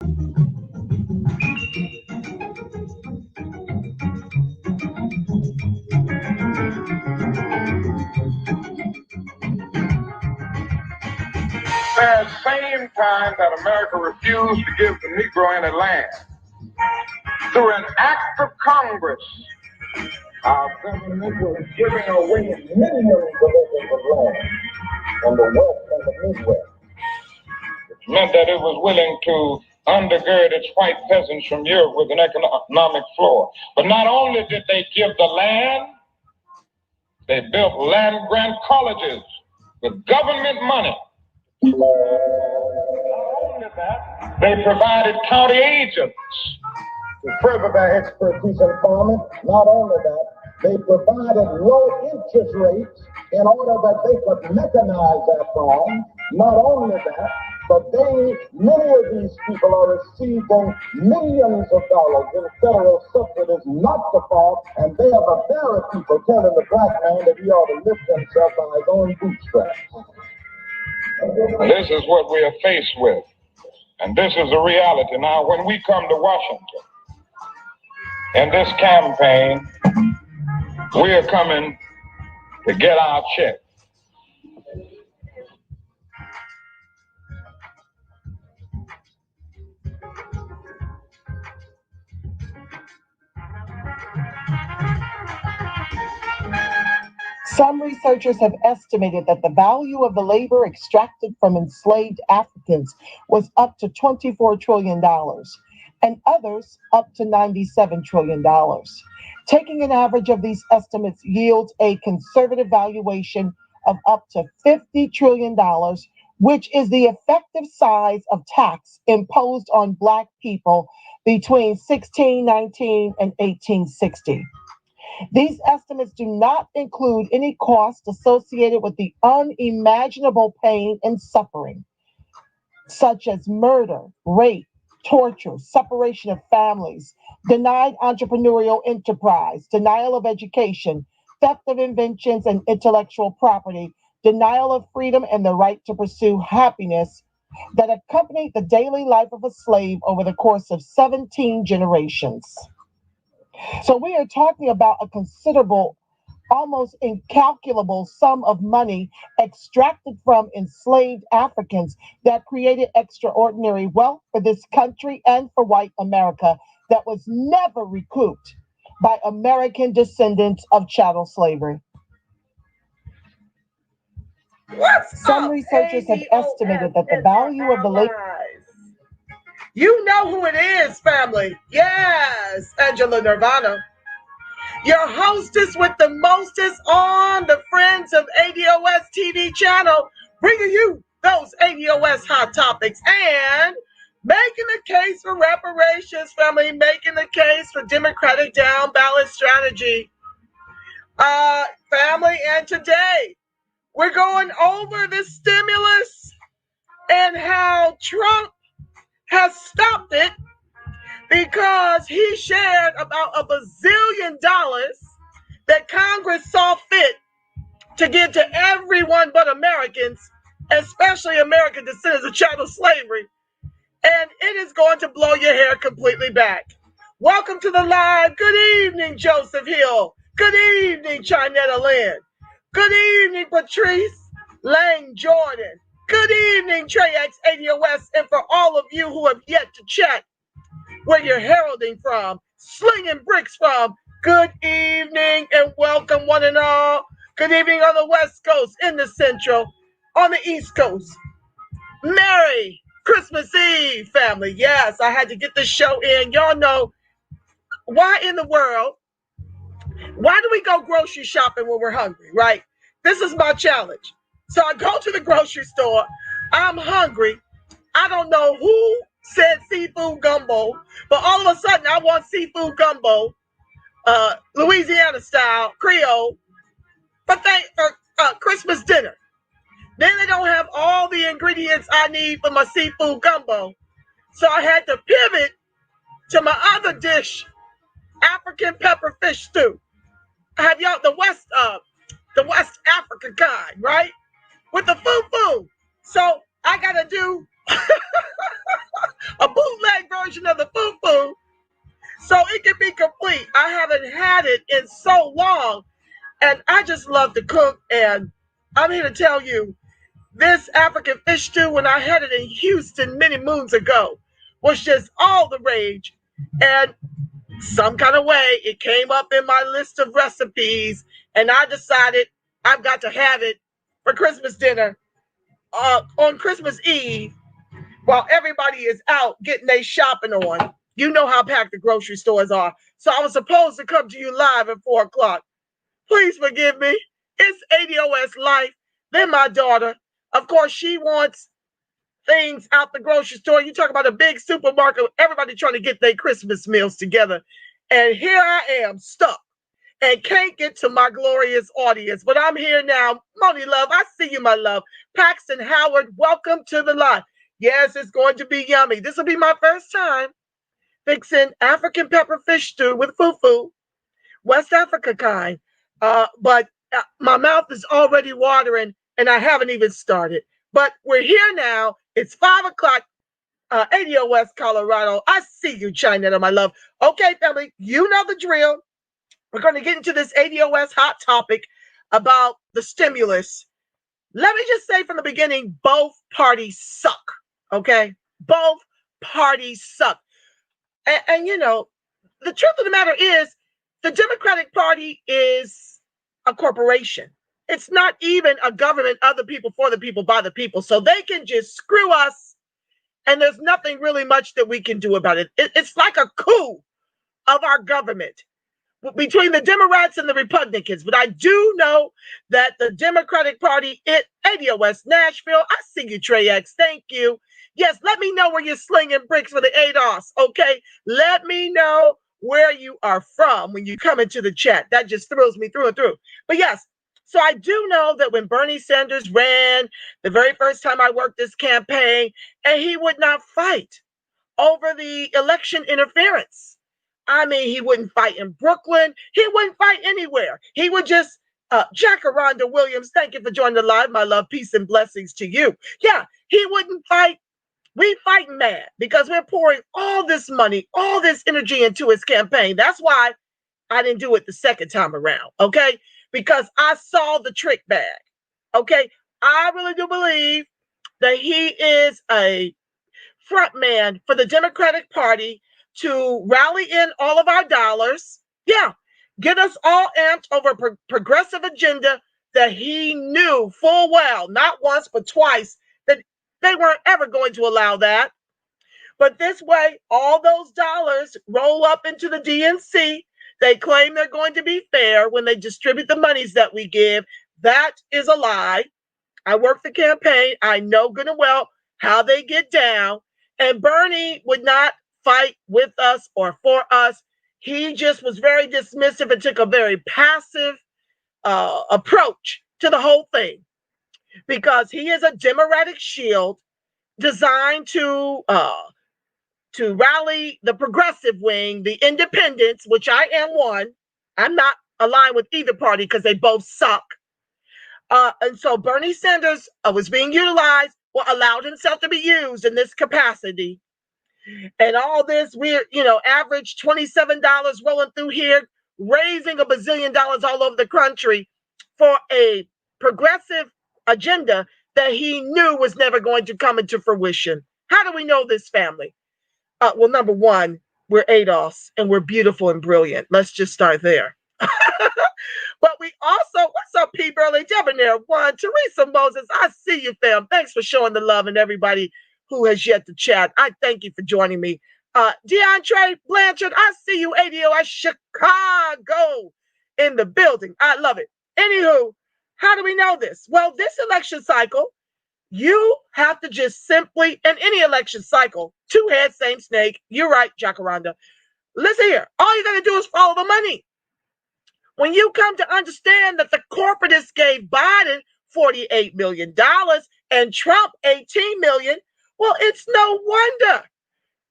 At the same time that America refused to give the Negro any land, through an act of Congress, our government was giving away millions of acres of land in the West and the Midwest, which meant that it was willing to undergird its white peasants from Europe with an economic floor. But not only did they give the land, they built land-grant colleges with government money. Not only that, they provided county agents to further their expertise in farming. Not only that, they provided low interest rates in order that they could mechanize their farm. Not only that, but many of these people are receiving millions of dollars in federal subsidies not to farm, and they are the very people telling the black man that he ought to lift himself on his own bootstraps. This is what we are faced with, and this is the reality. Now, when we come to Washington in this campaign, we are coming to get our check. Some researchers have estimated that the value of the labor extracted from enslaved Africans was up to $24 trillion, and others up to $97 trillion. Taking an average of these estimates yields a conservative valuation of up to $50 trillion, which is the effective size of tax imposed on Black people between 1619 and 1860. These estimates do not include any costs associated with the unimaginable pain and suffering, such as murder, rape, torture, separation of families, denied entrepreneurial enterprise, denial of education, theft of inventions and intellectual property, denial of freedom and the right to pursue happiness that accompanied the daily life of a slave over the course of 17 generations. So we are talking about a considerable, almost incalculable sum of money extracted from enslaved Africans that created extraordinary wealth for this country and for white America that was never recouped by American descendants of chattel slavery. Some researchers have estimated that the value of the labor. You know who it is, family. Yes, Angela Nirvana. Your hostess with the mostest on the Friends of ADOS TV channel, bringing you those ADOS hot topics and making the case for reparations, family, making the case for Democratic down ballot strategy. Family, and today we're going over the stimulus and how Trump has stopped it because he shared about $1 bazillion that Congress saw fit to give to everyone but Americans, especially American descendants of chattel slavery. And it is going to blow your hair completely back. Welcome to the live. Good evening, Joseph Hill. Good evening, Chinetta Lynn. Good evening, Patrice Lang Jordan. Good evening, Trey X ADOS, and for all of you who have yet to chat where you're heralding from, slinging bricks from, good evening and welcome one and all. Good evening on the West Coast, in the Central, on the East Coast. Merry Christmas Eve, family. Yes, I had to get this show in. Y'all know, why in the world, why do we go grocery shopping when we're hungry, right? This is my challenge. So I go to the grocery store, I'm hungry, I don't know who said seafood gumbo, but all of a sudden I want seafood gumbo, Louisiana style, Creole, for Christmas dinner. Then they don't have all the ingredients I need for my seafood gumbo. So I had to pivot to my other dish, African pepper fish stew. I have y'all the West Africa kind, right? With the fufu. So I gotta do a bootleg version of the foo-foo, so it can be complete. I haven't had it in so long, and I just love to cook, and I'm here to tell you, this African fish stew, when I had it in Houston many moons ago, was just all the rage, and some kind of way it came up in my list of recipes, and I decided I've got to have it for Christmas dinner on Christmas Eve while everybody is out getting their shopping on. You know how packed the grocery stores are. So I was supposed to come to you live at 4 o'clock. Please forgive me. It's ADOS life. Then my daughter, of course, she wants things out the grocery store. You talk about a big supermarket, everybody trying to get their Christmas meals together. And here I am stuck and can't get to my glorious audience. But I'm here now. Moni Love, I see you, my love. Paxton Howard, welcome to the live. Yes, it's going to be yummy. This will be my first time fixing African pepper fish stew with fufu, West Africa kind. But my mouth is already watering and I haven't even started. But we're here now. It's 5 o'clock, ADOS, Colorado. I see you, Chinetta, my love. Okay, family, you know the drill. We're going to get into this ADOS hot topic about the stimulus. Let me just say from the beginning, both parties suck, okay? Both parties suck. And you know, the truth of the matter is, the Democratic Party is a corporation. It's not even a government of the people, for the people, by the people. So they can just screw us, and there's nothing really much that we can do about it. It's like a coup of our government between the Democrats and the Republicans. But I do know that the Democratic Party, ADOS Nashville, I see you, Trey X, thank you. Yes, let me know where you're slinging bricks for the ADOS, okay? Let me know where you are from when you come into the chat. That just thrills me through and through. But yes, so I do know that when Bernie Sanders ran the very first time I worked this campaign, and he would not fight over the election interference. I mean, he wouldn't fight in Brooklyn. He wouldn't fight anywhere. He would just, Jacaranda Williams, thank you for joining the live, my love. Peace and blessings to you. Yeah, he wouldn't fight. We fight mad because we're pouring all this money, all this energy into his campaign. That's why I didn't do it the second time around, okay? Because I saw the trick bag, okay? I really do believe that he is a front man for the Democratic Party to rally in all of our dollars. Yeah, get us all amped over a progressive agenda that he knew full well, not once, but twice, that they weren't ever going to allow that. But this way, all those dollars roll up into the DNC. They claim they're going to be fair when they distribute the monies that we give. That is a lie. I work the campaign. I know good and well how they get down. And Bernie would not fight with us or for us. He just was very dismissive and took a very passive approach to the whole thing, because he is a Democratic shield designed to rally the progressive wing, the independents, which I am one. I'm not aligned with either party because they both suck. And so Bernie Sanders was being utilized, or allowed himself to be used in this capacity. And all this weird, average $27 rolling through here, raising $1 bazillion all over the country for a progressive agenda that he knew was never going to come into fruition. How do we know this, family? Well, number one, we're ADOS and we're beautiful and brilliant. Let's just start there. But we also, what's up, P. Burley, Debonair One, Teresa Moses, I see you, fam. Thanks for showing the love, and everybody who has yet to chat. I thank you for joining me. DeAndre Blanchard, I see you, ADOS Chicago in the building. I love it. Anywho, how do we know this? Well, this election cycle, you have to just simply, in any election cycle, two heads, same snake. You're right, Jacaranda. Listen here. All you got to do is follow the money. When you come to understand that the corporatists gave Biden $48 million and Trump $18 million, well, it's no wonder.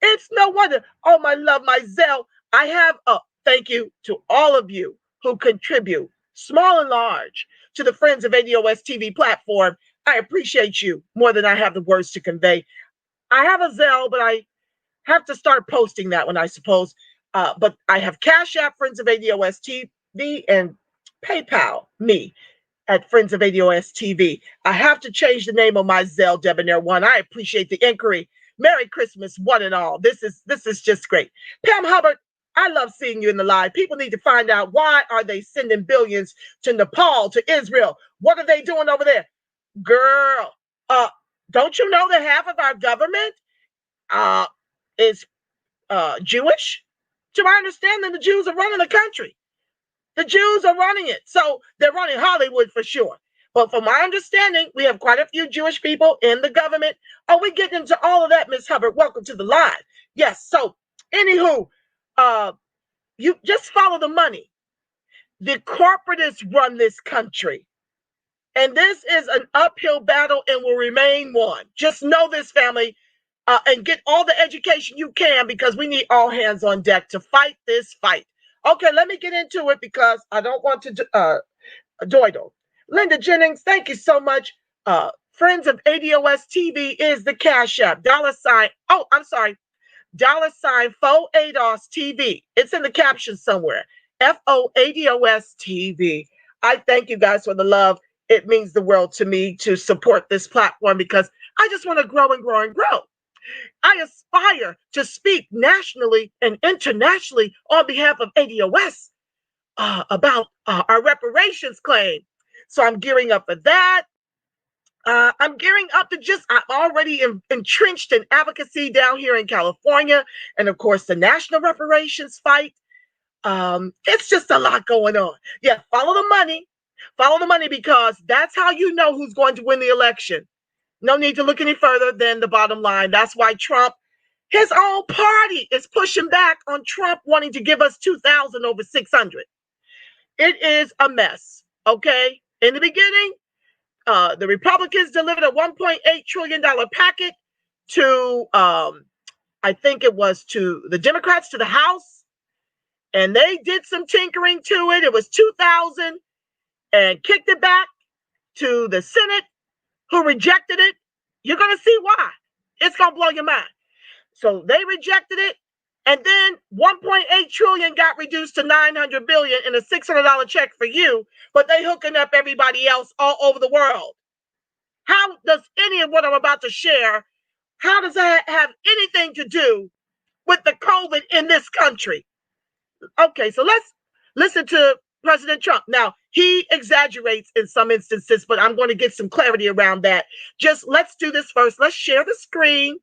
It's no wonder. Oh, my love, my Zelle. I have a thank you to all of you who contribute, small and large, to the Friends of ADOS TV platform. I appreciate you more than I have the words to convey. I have a Zelle, but I have to start posting that one, I suppose. But I have Cash App, Friends of ADOS TV, and PayPal, me, at Friends of ADOS TV. I have to change the name of my Zelle, Debonair One. I appreciate the inquiry. Merry Christmas, one and all. This is just great. Pam Hubbard, I love seeing you in the live. People need to find out, why are they sending billions to Nepal, to Israel? What are they doing over there? Girl, don't you know that half of our government is Jewish? To my understanding, the Jews are running the country. The Jews are running it. So they're running Hollywood for sure. But from my understanding, we have quite a few Jewish people in the government. Oh, we get into all of that, Miss Hubbard. Welcome to the live. Yes. So, anywho, you just follow the money. The corporatists run this country. And this is an uphill battle and will remain one. Just know this, family, and get all the education you can, because we need all hands on deck to fight this fight. Okay, let me get into it because I don't want to doidle. Linda Jennings, thank you so much. Friends of ADOS TV is the Cash App. $, oh, I'm sorry. $FOADOS TV. It's in the caption somewhere. FOADOS TV. I thank you guys for the love. It means the world to me to support this platform, because I just want to grow and grow and grow. I aspire to speak nationally and internationally on behalf of ADOS about our reparations claim. So I'm gearing up for that. I'm gearing up to I'm already entrenched in advocacy down here in California. And of course, the national reparations fight. It's just a lot going on. Yeah, follow the money. Follow the money, because that's how you know who's going to win the election. No need to look any further than the bottom line. That's why Trump, his own party, is pushing back on Trump wanting to give us 2,000 over 600. It is a mess, okay? In the beginning, the Republicans delivered a $1.8 trillion packet to, I think it was to the Democrats, to the House, and they did some tinkering to it. It was 2,000 and kicked it back to the Senate, who rejected it. You're going to see why. It's going to blow your mind. So they rejected it. And then 1.8 trillion got reduced to 900 billion in a $600 check for you, but they hooking up everybody else all over the world. How does any of what I'm about to share, how does that have anything to do with the COVID in this country? Okay, so let's listen to President Trump. Now, he exaggerates in some instances, but I'm going to get some clarity around that. Just let's do this first. Let's share the screen.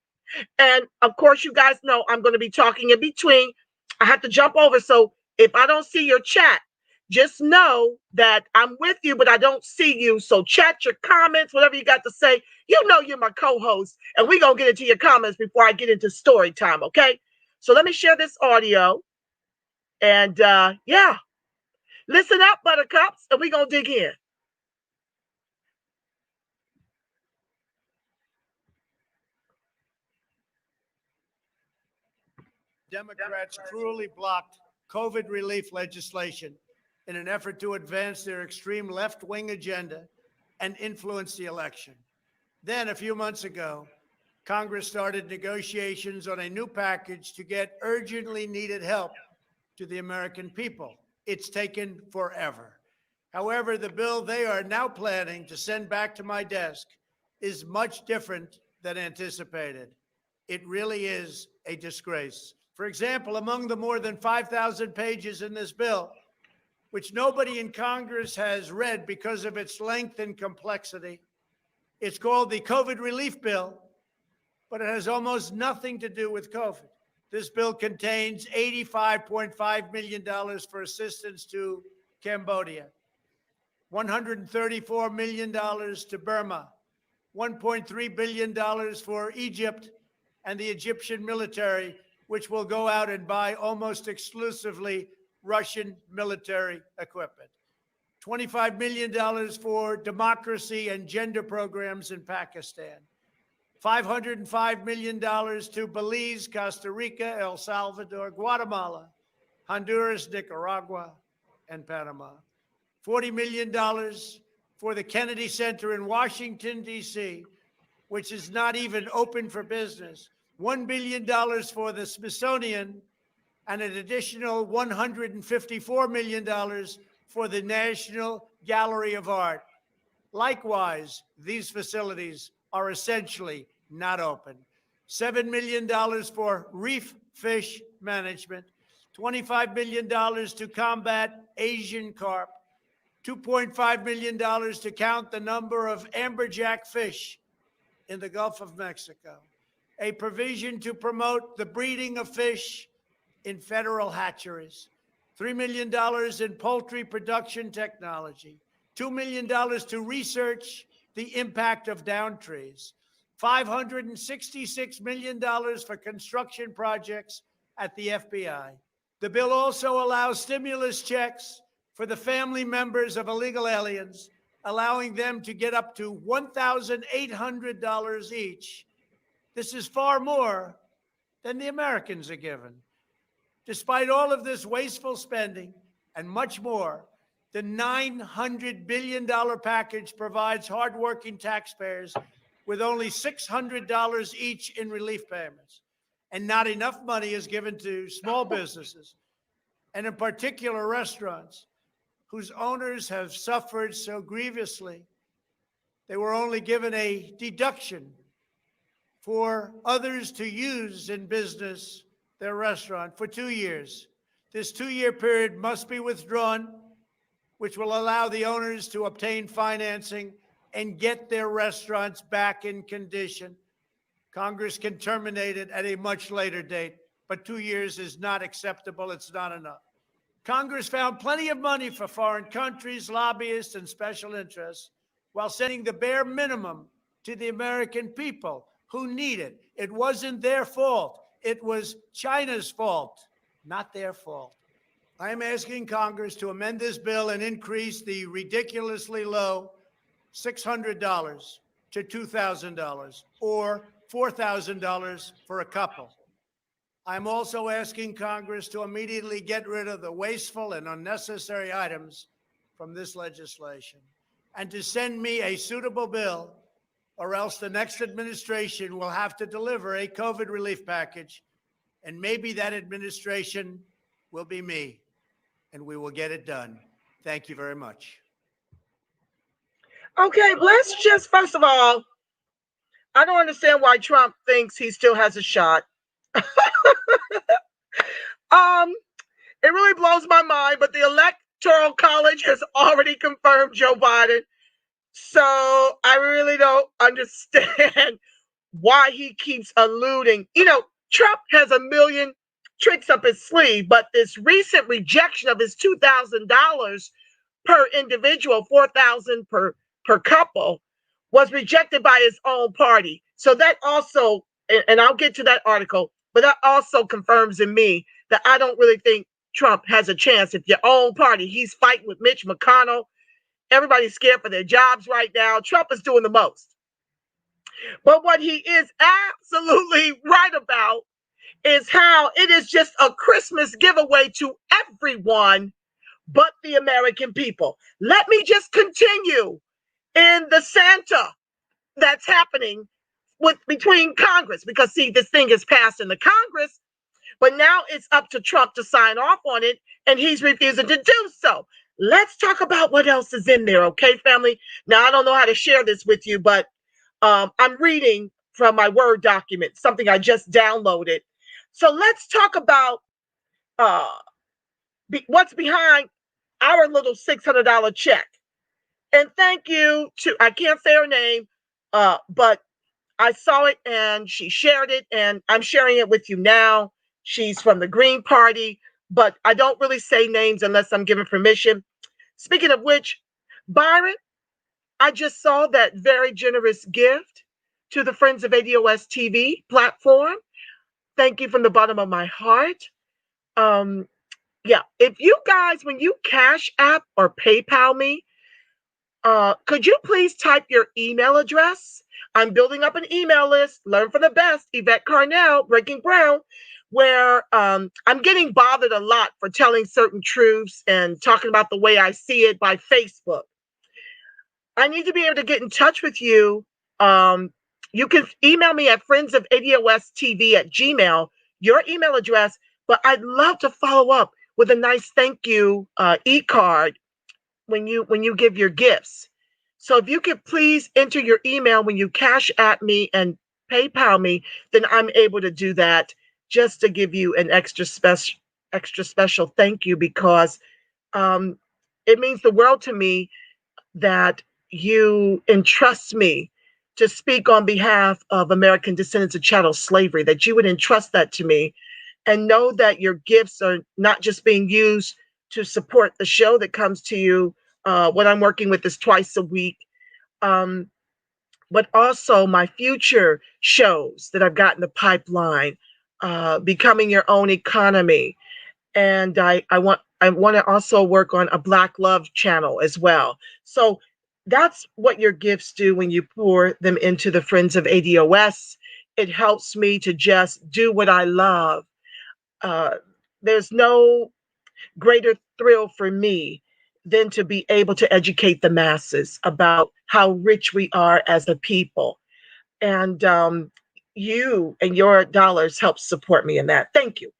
And of course, you guys know I'm going to be talking in between. I have to jump over. So if I don't see your chat, just know that I'm with you, but I don't see you. So chat your comments, whatever you got to say. You know you're my co-host, and we're going to get into your comments before I get into story time, okay? So let me share this audio. And yeah, listen up, buttercups, and we're going to dig in. Democrats cruelly blocked COVID relief legislation in an effort to advance their extreme left-wing agenda and influence the election. Then, a few months ago, Congress started negotiations on a new package to get urgently needed help to the American people. It's taken forever. However, the bill they are now planning to send back to my desk is much different than anticipated. It really is a disgrace. For example, among the more than 5,000 pages in this bill, which nobody in Congress has read because of its length and complexity, it's called the COVID Relief Bill, but it has almost nothing to do with COVID. This bill contains $85.5 million for assistance to Cambodia, $134 million to Burma, $1.3 billion for Egypt and the Egyptian military, which will go out and buy almost exclusively Russian military equipment, $25 million for democracy and gender programs in Pakistan, $505 million to Belize, Costa Rica, El Salvador, Guatemala, Honduras, Nicaragua, and Panama, $40 million for the Kennedy Center in Washington, D.C., which is not even open for business, $1 billion for the Smithsonian, and an additional $154 million for the National Gallery of Art. Likewise, these facilities are essentially not open. $7 million for reef fish management, $25 million to combat Asian carp, $2.5 million to count the number of amberjack fish in the Gulf of Mexico, a provision to promote the breeding of fish in federal hatcheries, $3 million in poultry production technology, $2 million to research the impact of down trees, $566 million for construction projects at the FBI. The bill also allows stimulus checks for the family members of illegal aliens, allowing them to get up to $1,800 each. This is far more than the Americans are given. Despite all of this wasteful spending and much more, the $900 billion package provides hardworking taxpayers with only $600 each in relief payments. And not enough money is given to small businesses, and in particular restaurants, whose owners have suffered so grievously. They were only given a deduction for others to use in business their restaurant for 2 years. This 2-year period must be withdrawn, which will allow the owners to obtain financing and get their restaurants back in condition. Congress can terminate it at a much later date, but 2 years is not acceptable. It's not enough. Congress found plenty of money for foreign countries, lobbyists, and special interests, while sending the bare minimum to the American people who need it. It wasn't their fault. It was China's fault, not their fault. I am asking Congress to amend this bill and increase the ridiculously low $600 to $2,000 or $4,000 for a couple. I'm also asking Congress to immediately get rid of the wasteful and unnecessary items from this legislation and to send me a suitable bill, or else the next administration will have to deliver a COVID relief package, and maybe that administration will be me, and we will get it done. Thank you very much. Okay, let's just, first of all, I don't understand why Trump thinks he still has a shot. It really blows my mind, but the Electoral College has already confirmed Joe Biden. So I really don't understand why he keeps alluding. You know, Trump has a million tricks up his sleeve, but this recent rejection of his $2,000 per individual, $4,000 per couple, was rejected by his own party. So that also, and I'll get to that article, but that also confirms in me that I don't really think Trump has a chance. If your own party, he's fighting with Mitch McConnell. Everybody's scared for their jobs right now. Trump is doing the most. But what he is absolutely right about is how it is just a Christmas giveaway to everyone but the American people. Let me just continue in the Santa that's happening between Congress, because see, this thing is passed in the Congress, but now it's up to Trump to sign off on it, and he's refusing to do so. Let's talk about what else is in there, okay, family? Now, I don't know how to share this with you, but I'm reading from my Word document, something I just downloaded. So let's talk about what's behind our little $600 check. And thank you to, I can't say her name, but I saw it and she shared it, and I'm sharing it with you now. She's from the Green Party, but I don't really say names unless I'm given permission. Speaking of which, Byron, I just saw that very generous gift to the Friends of ADOS TV platform. Thank you from the bottom of my heart. Yeah, if you guys, when you Cash App or PayPal me, could you please type your email address? I'm building up an email list. Learn from the best. Yvette Carnell, Breaking Brown, where I'm getting bothered a lot for telling certain truths and talking about the way I see it by Facebook. I need to be able to get in touch with you You can email me at friendsofadiostv@gmail, your email address, but I'd love to follow up with a nice thank you e-card when you give your gifts. So if you could please enter your email when you cash at me and PayPal me, then I'm able to do that just to give you an extra special thank you, because it means the world to me that you entrust me to speak on behalf of American descendants of chattel slavery, that you would entrust that to me, and know that your gifts are not just being used to support the show that comes to you. What I'm working with is twice a week, but also my future shows that I've got in the pipeline, Becoming Your Own Economy. And I want to also work on a Black Love channel as well. So that's what your gifts do when you pour them into the Friends of ADOS. It helps me to just do what I love. There's no greater thrill for me than to be able to educate the masses about how rich we are as a people. And you and your dollars help support me in that. Thank you.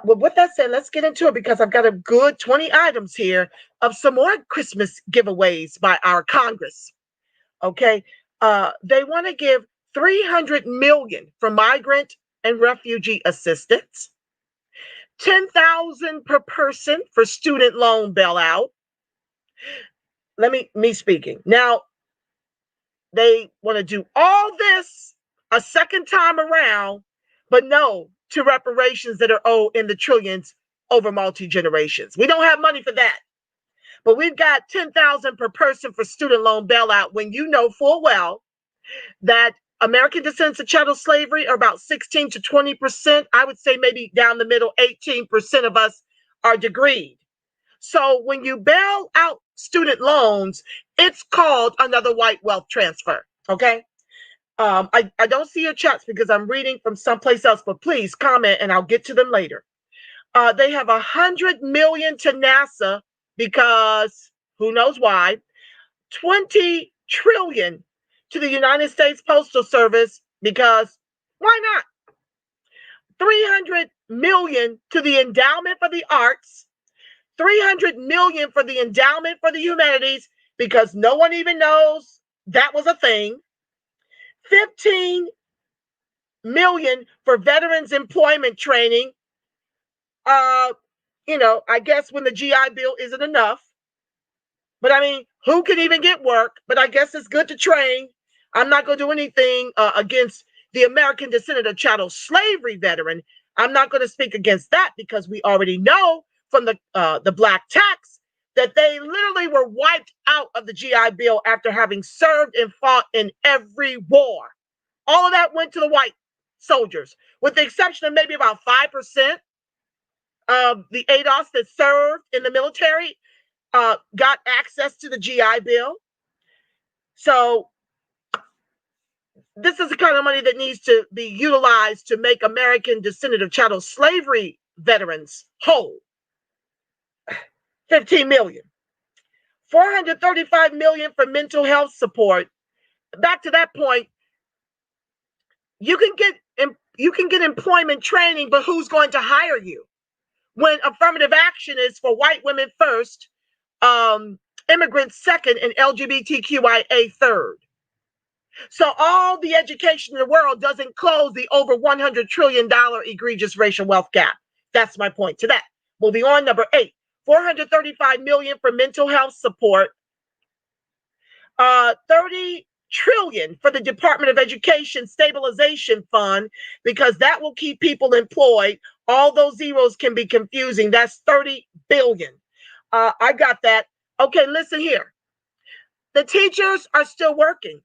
Well, with that said, let's get into it, because I've got a good 20 items here of some more Christmas giveaways by our Congress. Okay. They want to give $300 million for migrant and refugee assistance, $10,000 per person for student loan bailout. Me speaking. Now, they want to do all this a second time around, but no to reparations that are owed in the trillions over multi-generations. We don't have money for that. But we've got $10,000 per person for student loan bailout, when you know full well that American descendants of chattel slavery are about 16 to 20%. I would say maybe down the middle, 18% of us are degreed. So when you bail out student loans, it's called another white wealth transfer. Okay. I don't see your chats because I'm reading from someplace else, but please comment and I'll get to them later. They have $100 million to NASA because who knows why. $20 trillion to the United States Postal Service because why not? $300 million to the Endowment for the Arts, $300 million for the Endowment for the Humanities because no one even knows that was a thing. $15 million for veterans employment training. I guess when the GI Bill isn't enough. But I mean, who can even get work? But I guess it's good to train. I'm not going to do anything against the American descendant of chattel slavery veteran. I'm not going to speak against that because we already know from the Black Tax that they literally were wiped out of the GI Bill after having served and fought in every war. All of that went to the white soldiers, with the exception of maybe about 5% of the ADOS that served in the military got access to the GI Bill. So this is the kind of money that needs to be utilized to make American descendant of chattel slavery veterans whole. $15 million. $435 million for mental health support. Back to that point, you can get employment training, but who's going to hire you? When affirmative action is for white women first, immigrants second, and LGBTQIA third. So all the education in the world doesn't close the over $100 trillion egregious racial wealth gap. That's my point to that. Moving on, number 8, $435 million for mental health support, $30 trillion for the Department of Education Stabilization Fund, because that will keep people employed. All those zeros can be confusing. That's $30 billion. I got that. Okay, listen here. The teachers are still working.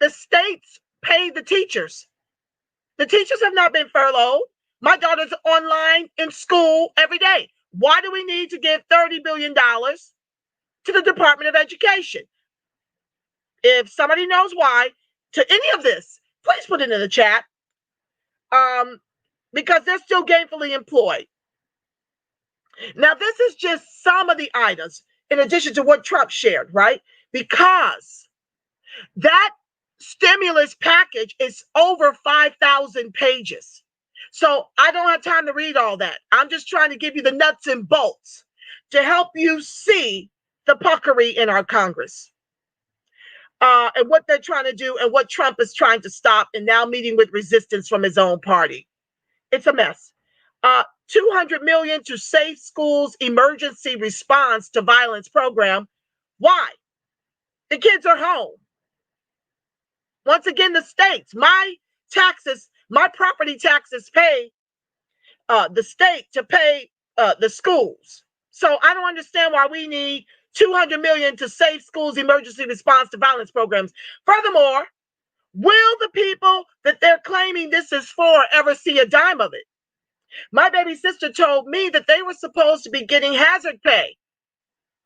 The states pay the teachers. The teachers have not been furloughed. My daughter's online in school every day. Why do we need to give $30 billion to the Department of Education? If somebody knows why, to any of this, please put it in the chat. Because they're still gainfully employed. Now, this is just some of the items in addition to what Trump shared, right? Because that stimulus package is over 5,000 pages. So I don't have time to read all that. I'm just trying to give you the nuts and bolts to help you see the puckery in our Congress. And what they're trying to do and what Trump is trying to stop, and now meeting with resistance from his own party. It's a mess. 200 million to Safe Schools Emergency Response to Violence Program. Why? The kids are home. Once again, the states, my taxes, my property taxes pay the state to pay the schools. So I don't understand why we need 200 million to Safe Schools Emergency Response to Violence Programs. Furthermore, will the people that they're claiming this is for ever see a dime of it? My baby sister told me that they were supposed to be getting hazard pay.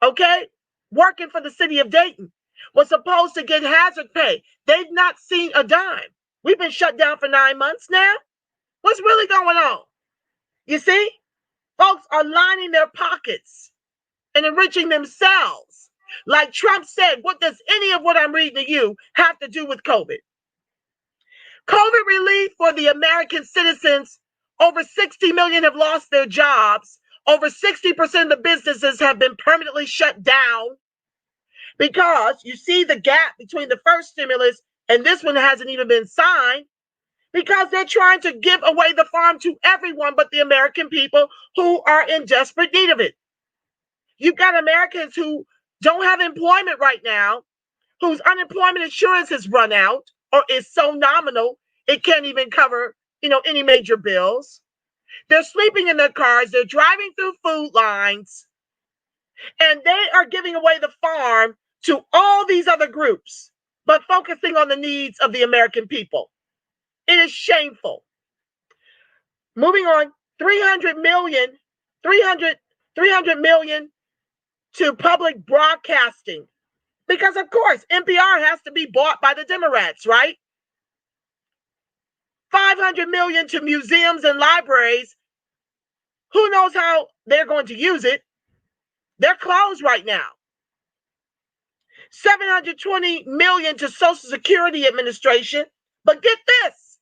Okay? Working for the city of Dayton was supposed to get hazard pay. They've not seen a dime. We've been shut down for 9 months now. What's really going on? You see? Folks are lining their pockets and enriching themselves. Like Trump said, what does any of what I'm reading to you have to do with COVID? COVID relief for the American citizens. Over 60 million have lost their jobs. Over 60% of the businesses have been permanently shut down because you see the gap between the first stimulus and this one hasn't even been signed because they're trying to give away the farm to everyone but the American people who are in desperate need of it. You've got Americans who don't have employment right now, whose unemployment insurance has run out or is so nominal it can't even cover, any major bills. They're sleeping in their cars. They're driving through food lines. And they are giving away the farm to all these other groups, but focusing on the needs of the American people. It is shameful. Moving on, 300 million to public broadcasting. Because, of course, NPR has to be bought by the Democrats, right? 500 million to museums and libraries. Who knows how they're going to use it? They're closed right now. 720 million to Social Security Administration. But get this,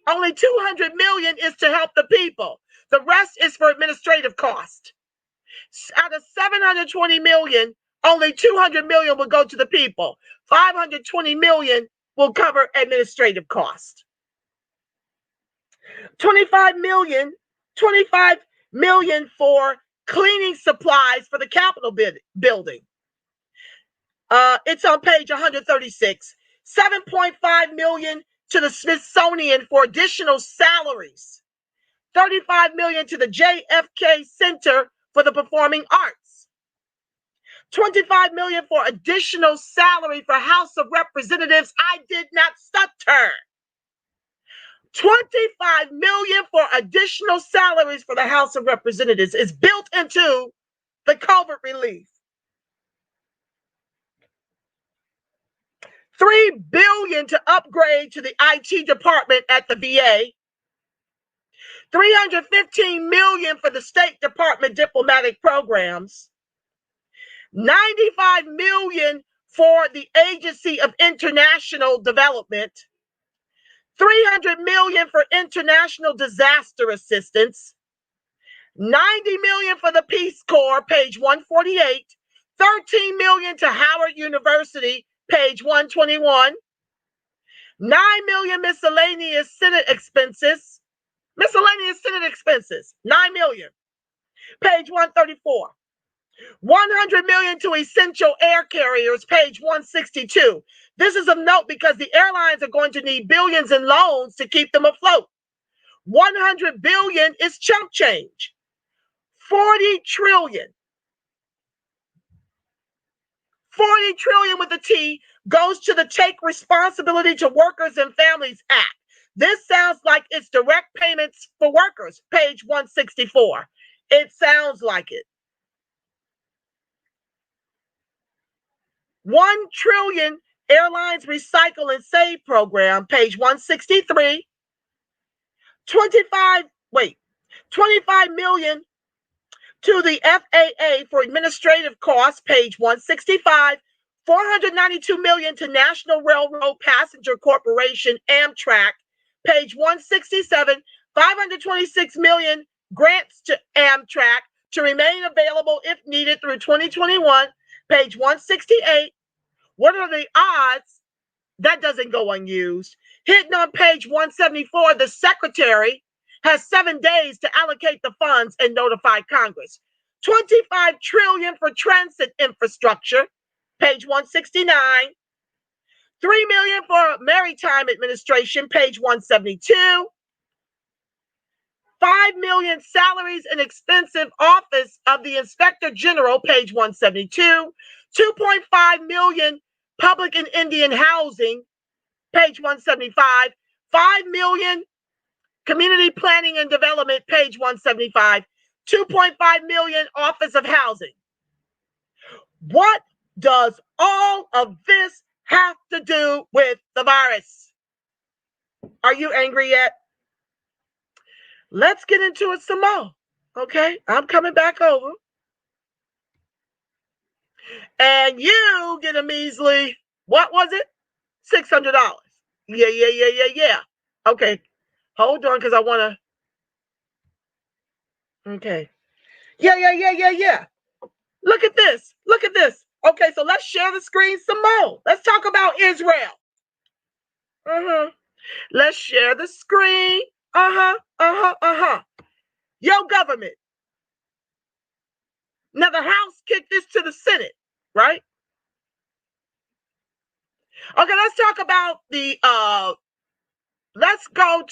only 200 million is to help the people. The rest is for administrative cost. Out of 720 million, only 200 million will go to the people. 520 million will cover administrative cost. 25 million for cleaning supplies for the Capitol building. It's on page 136. 7.5 million to the Smithsonian for additional salaries. 35 million to the JFK Center for the Performing Arts. 25 million for additional salary for House of Representatives. I did not stutter. 25 million for additional salaries for the House of Representatives is built into the COVID relief. $3 billion to upgrade to the IT department at the VA. $315 million for the State Department diplomatic programs. $95 million for the Agency of International Development. $300 million for international disaster assistance. $90 million for the Peace Corps, page 148. $13 million to Howard University, page 121. $9 million miscellaneous Senate expenses. Miscellaneous Senate expenses, $9 million. Page 134. $100 million to essential air carriers, page 162. This is of note because the airlines are going to need billions in loans to keep them afloat. 100 billion is chump change. 40 trillion. 40 trillion with a T goes to the Take Responsibility to Workers and Families Act. This sounds like it's direct payments for workers, page 164. It sounds like it. 1 trillion Airlines Recycle and Save program, page 163. 25 million to the FAA for administrative costs, page 165. $492 million to National Railroad Passenger Corporation, Amtrak, page 167. $526 million grants to Amtrak to remain available if needed through 2021, page 168. What are the odds that doesn't go unused? Hidden on page 174, the Secretary has 7 days to allocate the funds and notify Congress. $25 trillion for transit infrastructure, page 169. $3 million for Maritime Administration, page 172. $5 million salaries and expensive office of the Inspector General, page 172. $2.5 million public and Indian housing, page 175. $5 million community planning and development, page 175. $2.5 million office of housing. What does all of this have to do with the virus? Are you angry yet? Let's get into it some more. Okay, I'm coming back over. And you get a measly, what was it? $600. Yeah. Okay, hold on, because I want to. Okay. Yeah. Look at this. Okay, so let's share the screen some more. Let's talk about Israel. Let's share the screen. Your government. Now the House kicked this to the Senate, right? Okay, let's talk about the let's go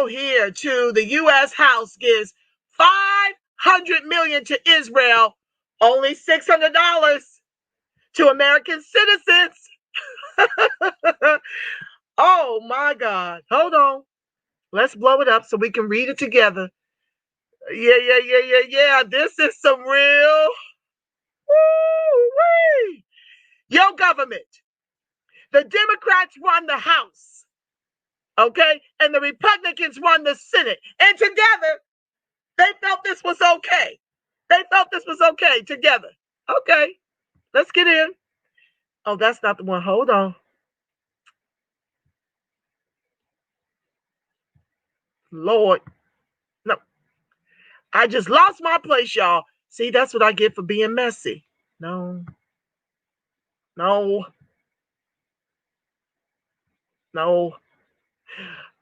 here to the U.S. House gives $500 million to Israel, only $600 to American citizens. Oh my God. Hold on. Let's blow it up so we can read it together. Yeah. This is some real. Woo-wee. Your government. The Democrats run the House. Okay? And the Republicans run the Senate. And together, they felt this was okay. Together. Okay. Let's get in. Oh, that's not the one. Hold on. Lord. No. I just lost my place, y'all. See, that's what I get for being messy. No.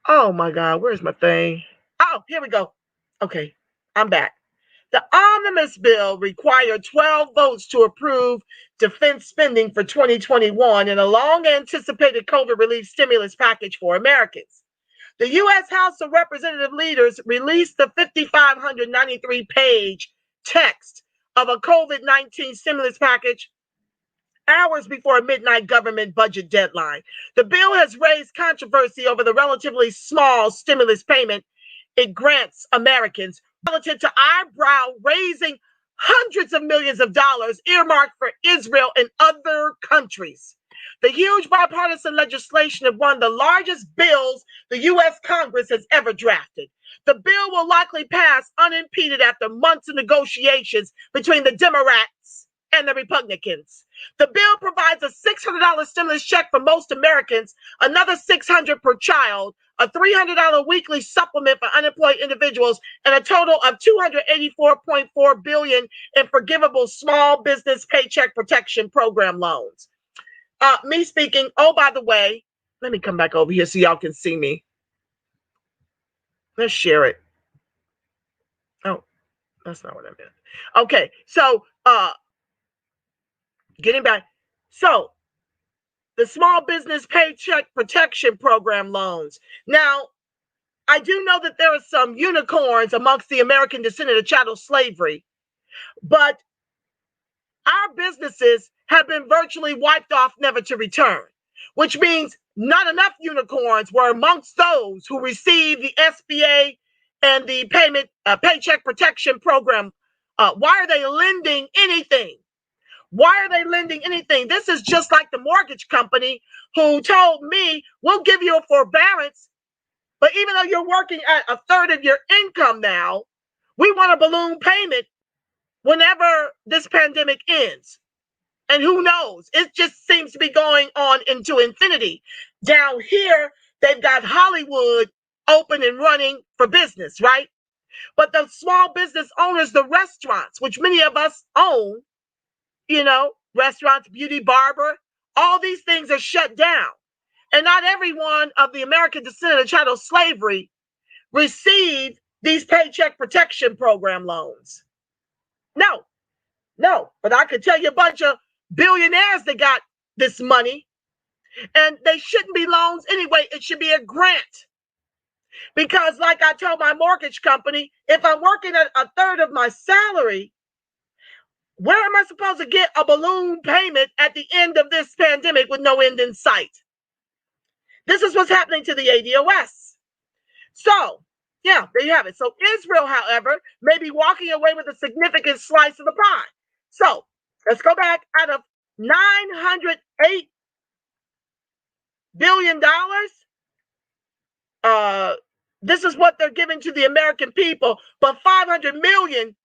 Oh my God, where's my thing? Oh, here we go. Okay, I'm back. The omnibus bill required 12 votes to approve defense spending for 2021 and a long-anticipated COVID relief stimulus package for Americans. The U.S. House of Representative leaders released the 5,593-page text of a COVID-19 stimulus package hours before a midnight government budget deadline. The bill has raised controversy over the relatively small stimulus payment it grants Americans relative to eyebrow-raising hundreds of millions of dollars earmarked for Israel and other countries. The huge bipartisan legislation of one of the largest bills the U.S. Congress has ever drafted. The bill will likely pass unimpeded after months of negotiations between the Democrats and the Republicans. The bill provides a $600 stimulus check for most Americans, another $600 per child, a $300 weekly supplement for unemployed individuals, and a total of $284.4 billion in forgivable small business paycheck protection program loans. Me speaking. Oh, by the way, let me come back over here so y'all can see me. Let's share it. Oh, that's not what I meant. Okay, so getting back. So the small business paycheck protection program loans. Now, I do know that there are some unicorns amongst the American descendant of chattel slavery, but our businesses have been virtually wiped off, never to return, which means not enough unicorns were amongst those who received the SBA and the paycheck protection program. Why are they lending anything? This is just like the mortgage company who told me, we'll give you a forbearance But even though you're working at a third of your income now, we want a balloon payment whenever this pandemic ends. And who knows? It just seems to be going on into infinity. Down here, they've got Hollywood open and running for business, right? But the small business owners, the restaurants, which many of us own, you know, restaurants, beauty, barber, all these things are shut down. And not every one of the American descendant of chattel slavery received these Paycheck Protection Program loans. No, but I could tell you a bunch of billionaires that got this money, and they shouldn't be loans anyway. It should be a grant. Because like I told my mortgage company, if I'm working at a third of my salary, where am I supposed to get a balloon payment at the end of this pandemic with no end in sight? This is what's happening to the ADOS. So, yeah, there you have it. So Israel, however, may be walking away with a significant slice of the pie. So let's go back. Out of $908 billion, this is what they're giving to the American people, but 500 million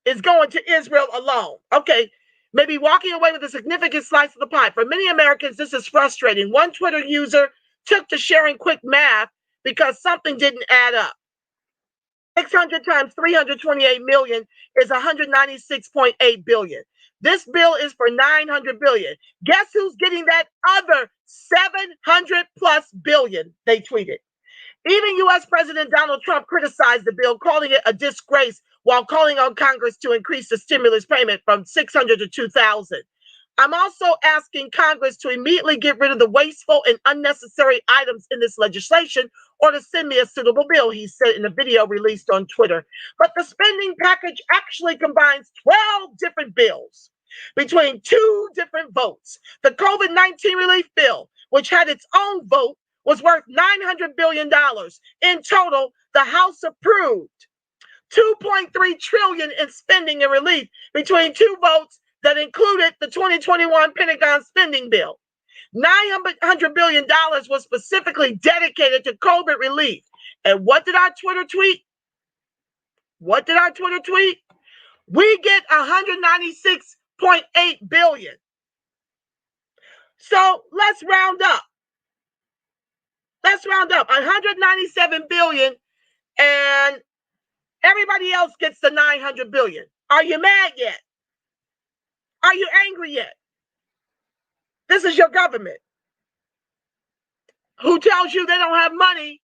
is going to Israel alone. Okay, maybe walking away with a significant slice of the pie. For many Americans, this is frustrating. One Twitter user took to sharing quick math because something didn't add up. 600 times 328 million is 196.8 billion. This bill is for 900 billion. Guess who's getting that other 700 plus billion? They tweeted. Even U.S. President Donald Trump criticized the bill, calling it a disgrace, while calling on Congress to increase the stimulus payment from $600 to $2,000. I'm also asking Congress to immediately get rid of the wasteful and unnecessary items in this legislation, or to send me a suitable bill, he said in a video released on Twitter. But the spending package actually combines 12 different bills between two different votes. The COVID-19 relief bill, which had its own vote, was worth $900 billion. In total, the House approved $2.3 trillion in spending and relief between two votes that included the 2021 Pentagon spending bill. $900 billion was specifically dedicated to COVID relief. And what did our Twitter tweet? We get 196.8 billion. So let's round up. 197 billion, and everybody else gets the 900 billion. Are you mad yet? Are you angry yet? This is your government who tells you they don't have money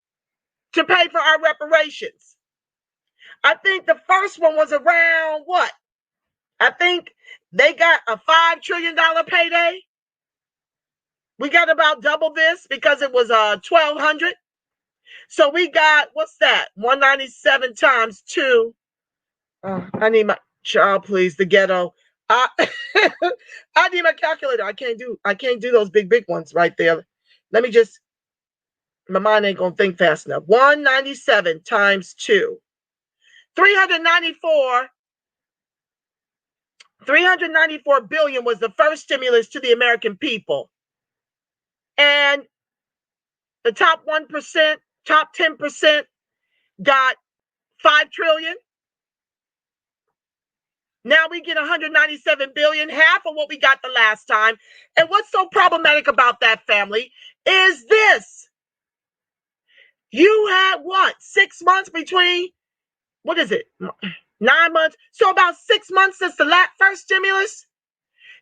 to pay for our reparations. I think the first one was around what? I think they got a $5 trillion payday. We got about double this because it was 1,200. So we got, what's that? 197 times 2. I need my child, please, the ghetto. I need my calculator. I can't do those big ones right there. Let me just, my mind ain't gonna think fast enough. 197 times 2. 394 billion was the first stimulus to the American people. And the top 1%, top 10% got 5 trillion. Now we get 197 billion, half of what we got the last time. And what's so problematic about that, family, is this. You had what? 6 months between, what is it? 9 months. So about 6 months since the first stimulus.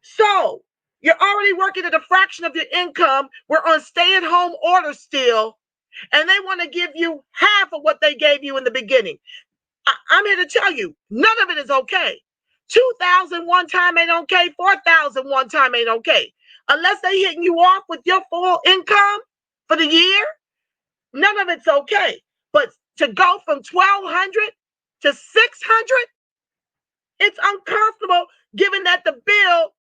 So you're already working at a fraction of your income. We're on stay-at-home order still. And they want to give you half of what they gave you in the beginning. I'm here to tell you, none of it is okay. 2,000 one time ain't okay. 4,000 one time ain't okay. Unless they hitting you off with your full income for the year, none of it's okay. But to go from 1,200 to 600, it's uncomfortable given that the bill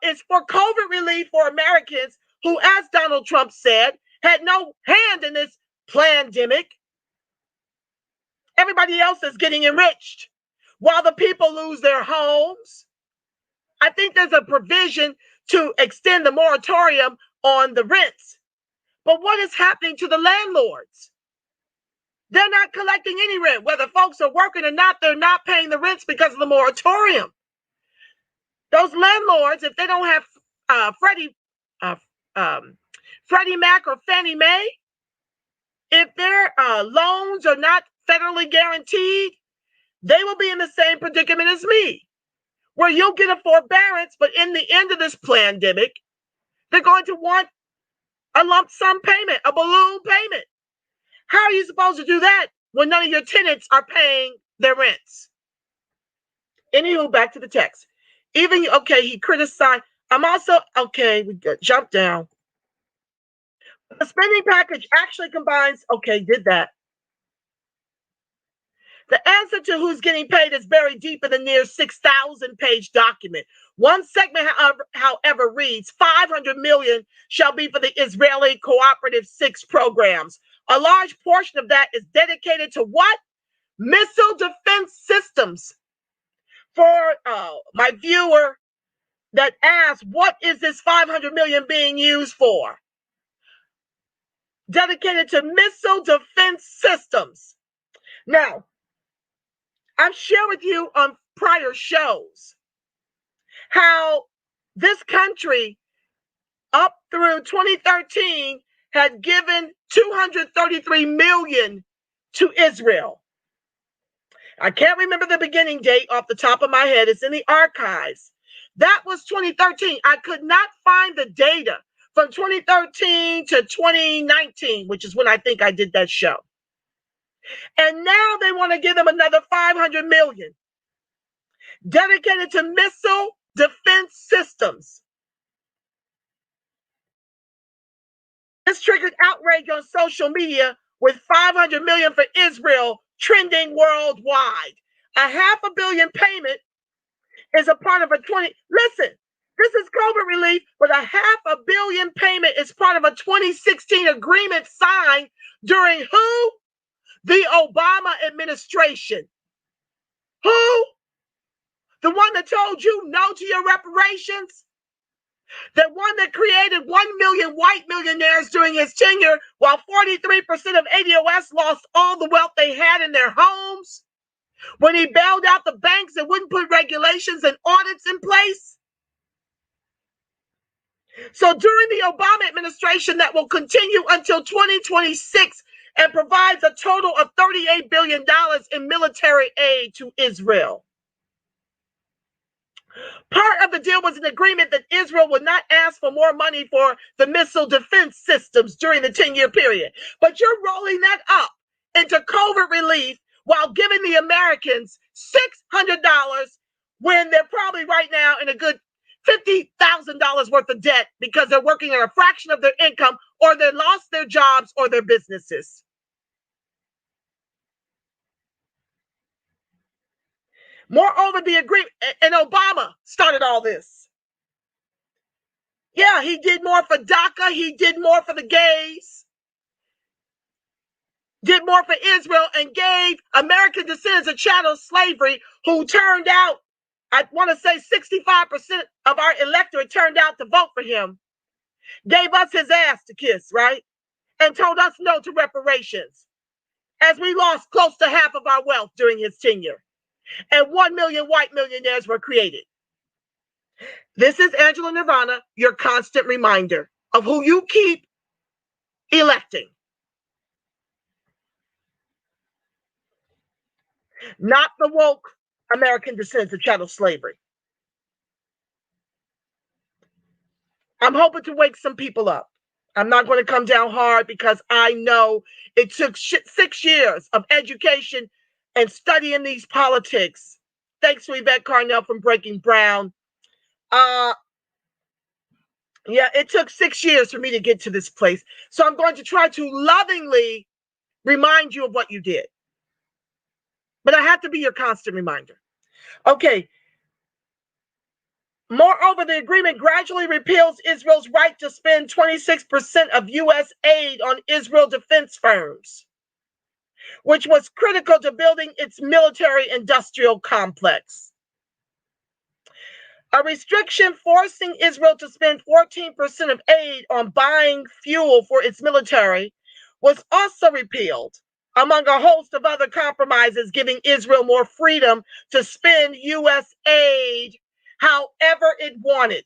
is for COVID relief for Americans who, as Donald Trump said, had no hand in this pandemic. Everybody else is getting enriched while the people lose their homes. I think there's a provision to extend the moratorium on the rents. But what is happening to the landlords? They're not collecting any rent. Whether folks are working or not, they're not paying the rents because of the moratorium. Those landlords, if they don't have Freddie Mac or Fannie Mae, if their loans are not federally guaranteed, they will be in the same predicament as me, where you'll get a forbearance, but in the end of this pandemic, they're going to want a lump sum payment, a balloon payment. How are you supposed to do that when none of your tenants are paying their rents? Anywho, back to the text. Even, okay, he criticized. I'm also, okay, we jump down. The spending package actually combines, okay, did that. The answer to who's getting paid is buried deep in the near 6,000-page document. One segment, however, reads, 500 million shall be for the Israeli Cooperative 6 programs. A large portion of that is dedicated to what? Missile defense systems. For my viewer that asks, what is this 500 million being used for? Dedicated to missile defense systems. Now, I've shared with you on prior shows how this country up through 2013 had given 233 million to Israel. I can't remember the beginning date off the top of my head. It's in the archives. That was 2013. I could not find the data from 2013 to 2019, which is when I think I did that show. And now they want to give them another 500 million dedicated to missile defense systems. This triggered outrage on social media with 500 million for Israel trending worldwide. A $500 million payment is a part of a 20. Listen, this is COVID relief, but a $500 million payment is part of a 2016 agreement signed during who? The Obama administration. Who? The one that told you no to your reparations? The one that created 1 million white millionaires during his tenure, while 43% of ADOS lost all the wealth they had in their homes? When he bailed out the banks and wouldn't put regulations and audits in place? So during the Obama administration that will continue until 2026 and provides a total of $38 billion in military aid to Israel. Part of the deal was an agreement that Israel would not ask for more money for the missile defense systems during the 10-year period. But you're rolling that up into COVID relief while giving the Americans $600 when they're probably right now in a good $50,000 worth of debt because they're working at a fraction of their income, or they lost their jobs or their businesses. Moreover, the agreement, and Obama started all this. Yeah, he did more for DACA. He did more for the gays. Did more for Israel and gave American descendants of chattel slavery, who turned out, I want to say 65% of our electorate turned out to vote for him, gave us his ass to kiss, right? And told us no to reparations, as we lost close to half of our wealth during his tenure. And 1 million white millionaires were created. This is Angela Nirvana, your constant reminder of who you keep electing. Not the woke American descendants of chattel slavery. I'm hoping to wake some people up. I'm not going to come down hard because I know it took 6 years of education and studying these politics. Thanks to Yvette Carnell from Breaking Brown. Yeah, it took 6 years for me to get to this place. So I'm going to try to lovingly remind you of what you did. But I have to be your constant reminder. Okay. Moreover, the agreement gradually repeals Israel's right to spend 26% of U.S. aid on Israel defense firms, which was critical to building its military-industrial complex. A restriction forcing Israel to spend 14% of aid on buying fuel for its military was also repealed, among a host of other compromises, giving Israel more freedom to spend U.S. aid however it wanted.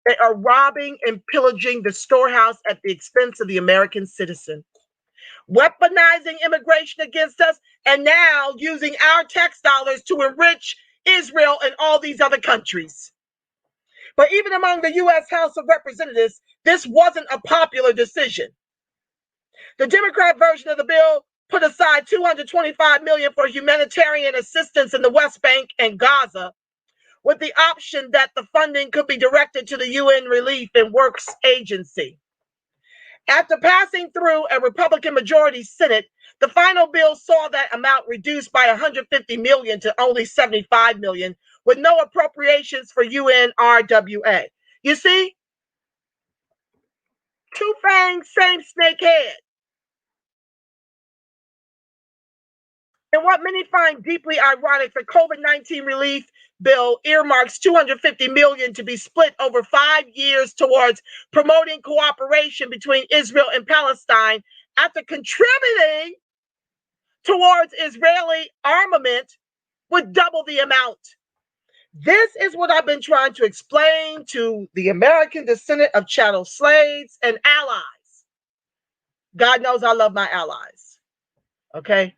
They are robbing and pillaging the storehouse at the expense of the American citizen, weaponizing immigration against us, and now using our tax dollars to enrich Israel and all these other countries. But even among the U.S. House of Representatives, this wasn't a popular decision. The Democrat version of the bill put aside $225 million for humanitarian assistance in the West Bank and Gaza, with the option that the funding could be directed to the UN Relief and Works Agency. After passing through a Republican majority Senate, the final bill saw that amount reduced by $150 million to only $75 million, with no appropriations for UNRWA. You see? Two fangs, same snake head. And what many find deeply ironic, the COVID-19 relief bill earmarks $250 million to be split over 5 years towards promoting cooperation between Israel and Palestine after contributing towards Israeli armament with double the amount. This is what I've been trying to explain to the American descendant of chattel slaves and allies. God knows I love my allies. Okay?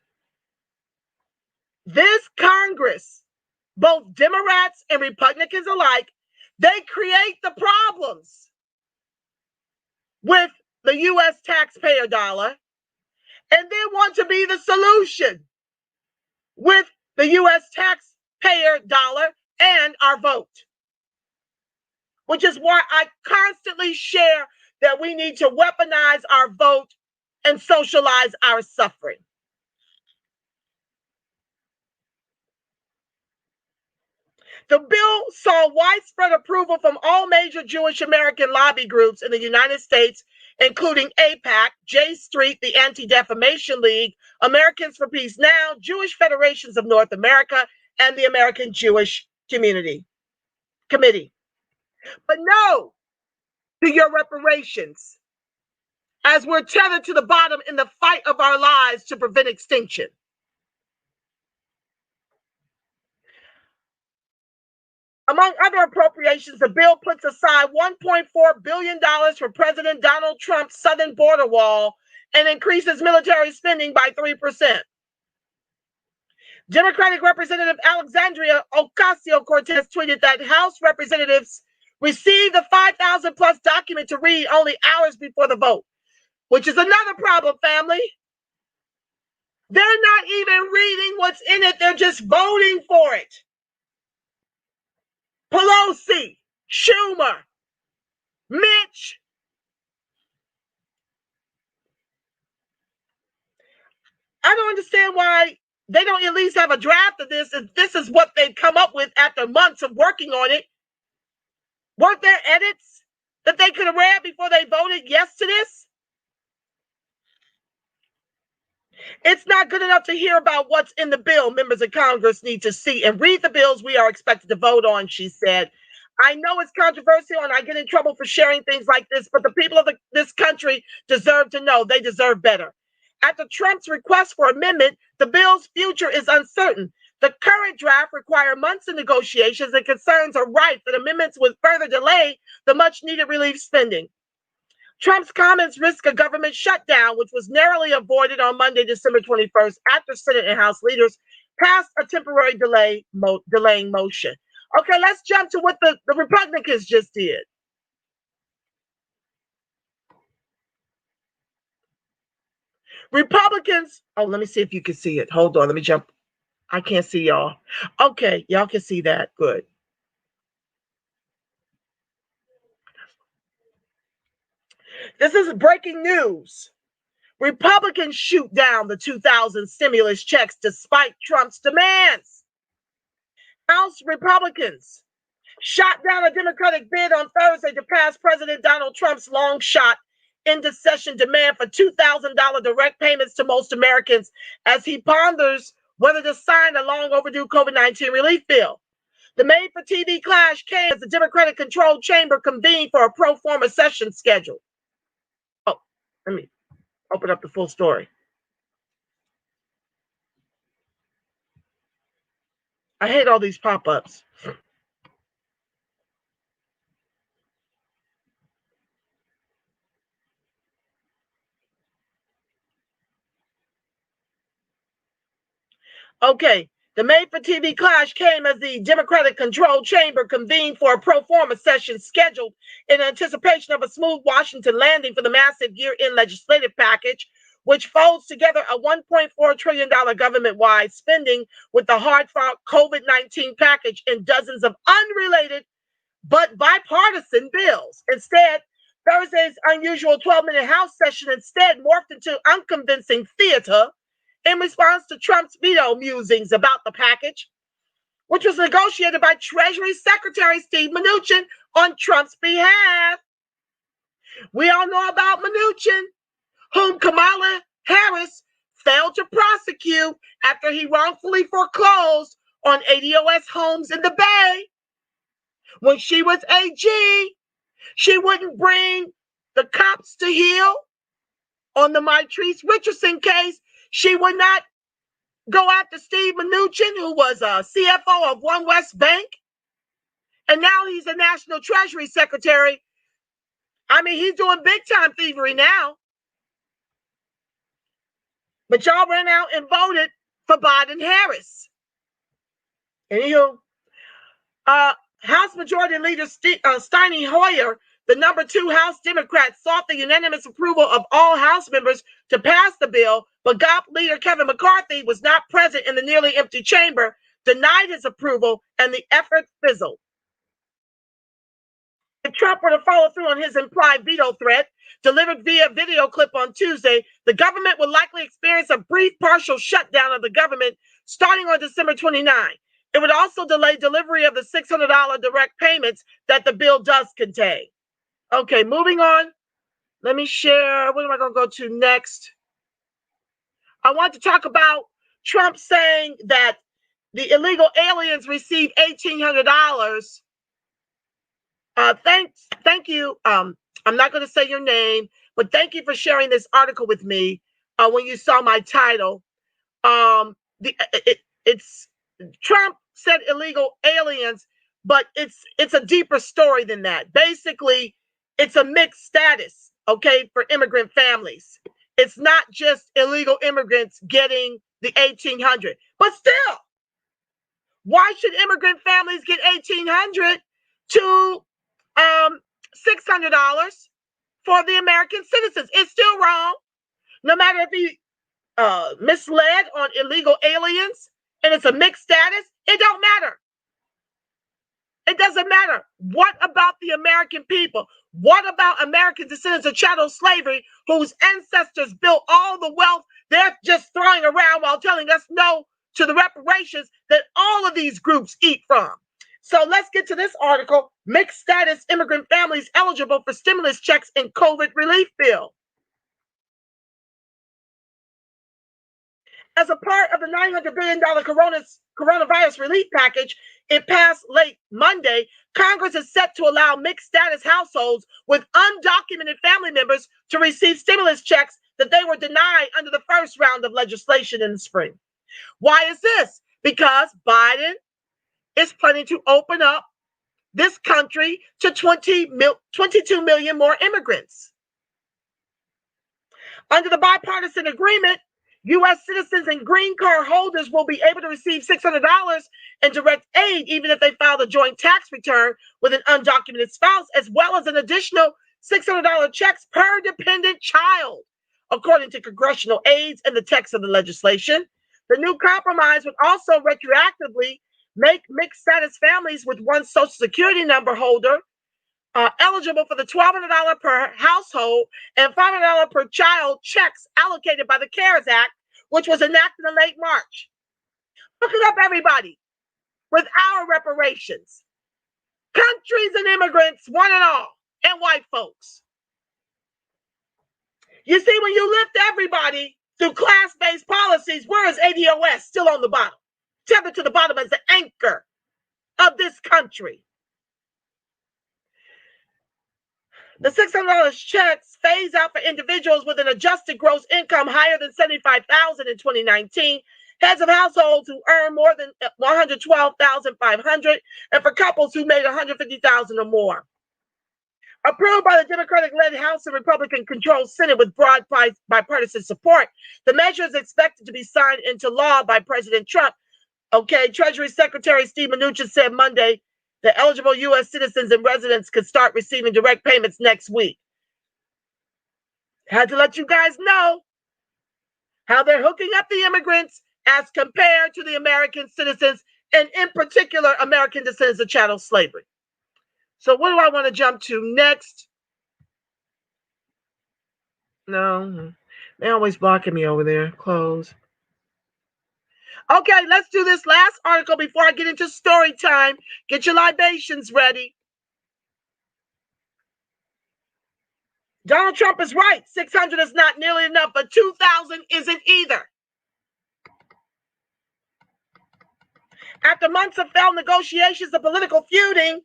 This Congress, both Democrats and Republicans alike, they create the problems with the U.S. taxpayer dollar, and they want to be the solution with the U.S. taxpayer dollar and our vote. Which is why I constantly share that we need to weaponize our vote and socialize our suffering. The bill saw widespread approval from all major Jewish American lobby groups in the United States, including AIPAC, J Street, the Anti-Defamation League, Americans for Peace Now, Jewish Federations of North America, and the American Jewish Committee. But no to your reparations, as we're tethered to the bottom in the fight of our lives to prevent extinction. Among other appropriations, the bill puts aside $1.4 billion for President Donald Trump's southern border wall and increases military spending by 3%. Democratic Representative Alexandria Ocasio-Cortez tweeted that House representatives received the 5,000 plus document to read only hours before the vote, which is another problem, family. They're not even reading what's in it. They're just voting for it. Pelosi, Schumer, Mitch. I don't understand why they don't at least have a draft of this. If this is what they've come up with after months of working on it, weren't there edits that they could have read before they voted yes to this? It's not good enough to hear about what's in the bill. Members of Congress need to see and read the bills we are expected to vote on, she said. I know it's controversial and I get in trouble for sharing things like this, but the people of this country deserve to know. They deserve better. After Trump's request for amendment, the bill's future is uncertain. The current draft requires months of negotiations, and concerns are rife that amendments would further delay the much-needed relief spending. Trump's comments risk a government shutdown, which was narrowly avoided on Monday, December 21st, after Senate and House leaders passed a temporary delaying motion. Okay, let's jump to what the Republicans just did. Republicans, let me see if you can see it. Hold on, let me jump. I can't see y'all. Okay, y'all can see that. Good. This is breaking news. Republicans shoot down the 2000 stimulus checks despite Trump's demands. House Republicans shot down a Democratic bid on Thursday to pass President Donald Trump's long shot end-of-session demand for $2,000 direct payments to most Americans as he ponders whether to sign a long overdue COVID-19 relief bill. The made-for-TV clash came as the Democratic-controlled chamber convened for a pro forma session schedule. Let me open up the full story. I hate all these pop-ups. Okay, the made-for-TV clash came as the Democratic-controlled chamber convened for a pro forma session scheduled in anticipation of a smooth Washington landing for the massive year-end legislative package, which folds together a $1.4 trillion government-wide spending with the hard-fought COVID-19 package and dozens of unrelated but bipartisan bills. Instead, Thursday's unusual 12-minute House session instead morphed into unconvincing theater in response to Trump's veto musings about the package, which was negotiated by Treasury Secretary Steve Mnuchin on Trump's behalf. We all know about Mnuchin, whom Kamala Harris failed to prosecute after he wrongfully foreclosed on ADOS homes in the Bay. When she was AG, she wouldn't bring the cops to heel on the Mitrice Richardson case. She would not go after Steve Mnuchin, who was a CFO of One West Bank, and now he's a National Treasury Secretary. I mean, he's doing big-time thievery now. But y'all ran out and voted for Biden-Harris. Anywho, House Majority Leader Steny Hoyer, the number 2 House Democrat, sought the unanimous approval of all House members to pass the bill, but GOP leader Kevin McCarthy was not present in the nearly empty chamber, denied his approval, and the effort fizzled. If Trump were to follow through on his implied veto threat, delivered via video clip on Tuesday, the government would likely experience a brief partial shutdown of the government starting on December 29. It would also delay delivery of the $600 direct payments that the bill does contain. Okay, moving on. Let me share. What am I going to go to next? I want to talk about Trump saying that the illegal aliens receive $1,800. Thank you. I'm not going to say your name, but thank you for sharing this article with me. When you saw my title, it's Trump said illegal aliens, but it's a deeper story than that. Basically, it's a mixed status, okay, for immigrant families. It's not just illegal immigrants getting the $1,800, but still, why should immigrant families get $1,800 to $600 for the American citizens? It's still wrong. No matter if he misled on illegal aliens and it's a mixed status, it don't matter. It doesn't matter. What about the American people? What about American descendants of chattel slavery whose ancestors built all the wealth they're just throwing around while telling us no to the reparations that all of these groups eat from? So let's get to this article. Mixed status immigrant families eligible for stimulus checks in COVID relief bill. As a part of the $900 billion coronavirus relief package, it passed late Monday. Congress is set to allow mixed status households with undocumented family members to receive stimulus checks that they were denied under the first round of legislation in the spring. Why is this? Because Biden is planning to open up this country to 22 million more immigrants. Under the bipartisan agreement, U.S. citizens and green card holders will be able to receive $600 in direct aid even if they file a joint tax return with an undocumented spouse, as well as an additional $600 checks per dependent child, according to congressional aides and the text of the legislation. The new compromise would also retroactively make mixed status families with one Social Security number holder eligible for the $1,200 per household and $500 per child checks allocated by the CARES Act, which was enacted in late March. Look it up, everybody, with our reparations. Countries and immigrants, one and all, and white folks. You see, when you lift everybody through class-based policies, where is ADOS still on the bottom? Tethered to the bottom as the anchor of this country. The $600 checks phase out for individuals with an adjusted gross income higher than $75,000 in 2019, heads of households who earn more than $112,500, and for couples who made $150,000 or more. Approved by the Democratic-led House and Republican-controlled Senate with broad bipartisan support, the measure is expected to be signed into law by President Trump. Okay, Treasury Secretary Steve Mnuchin said Monday that eligible U.S. citizens and residents could start receiving direct payments next week. Had to let you guys know how they're hooking up the immigrants as compared to the American citizens, and in particular, American descendants of chattel slavery. So what do I want to jump to next? No, they're always blocking me over there. Close. Okay, let's do this last article before I get into story time. Get your libations ready. Donald Trump is right. 600 is not nearly enough, but 2,000 isn't either. After months of failed negotiations and political feuding,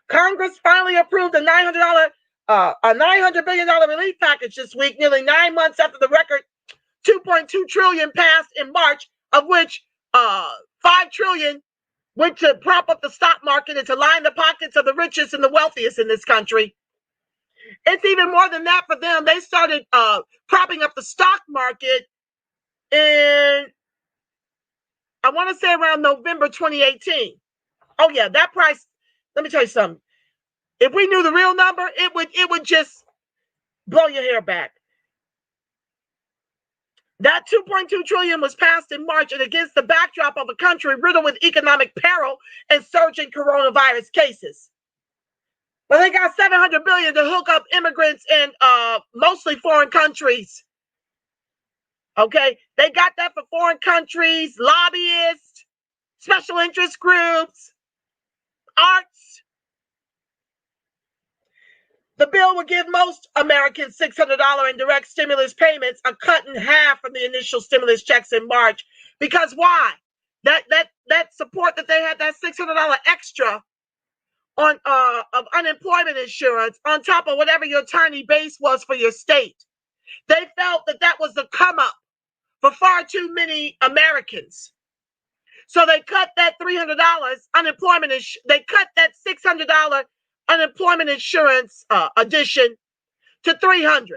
Congress finally approved a $900 billion relief package this week, nearly 9 months after the record $2.2 trillion passed in March, of which $5 trillion went to prop up the stock market and to line the pockets of the richest and the wealthiest in this country. It's even more than that for them. They started propping up the stock market in, I want to say around November 2018. Oh yeah, that price, let me tell you something. If we knew the real number, it would just blow your hair back. That $2.2 trillion was passed in March, and against the backdrop of a country riddled with economic peril and surging coronavirus cases. But they got $700 billion to hook up immigrants in mostly foreign countries. Okay, they got that for foreign countries, lobbyists, special interest groups, arts. The bill would give most Americans $600 in direct stimulus payments, a cut in half from the initial stimulus checks in March. Because why? That support that they had, that $600 extra on of unemployment insurance on top of whatever your tiny base was for your state. They felt that was the come up for far too many Americans. So they cut that $300 unemployment. They cut that $600 unemployment insurance addition to $300,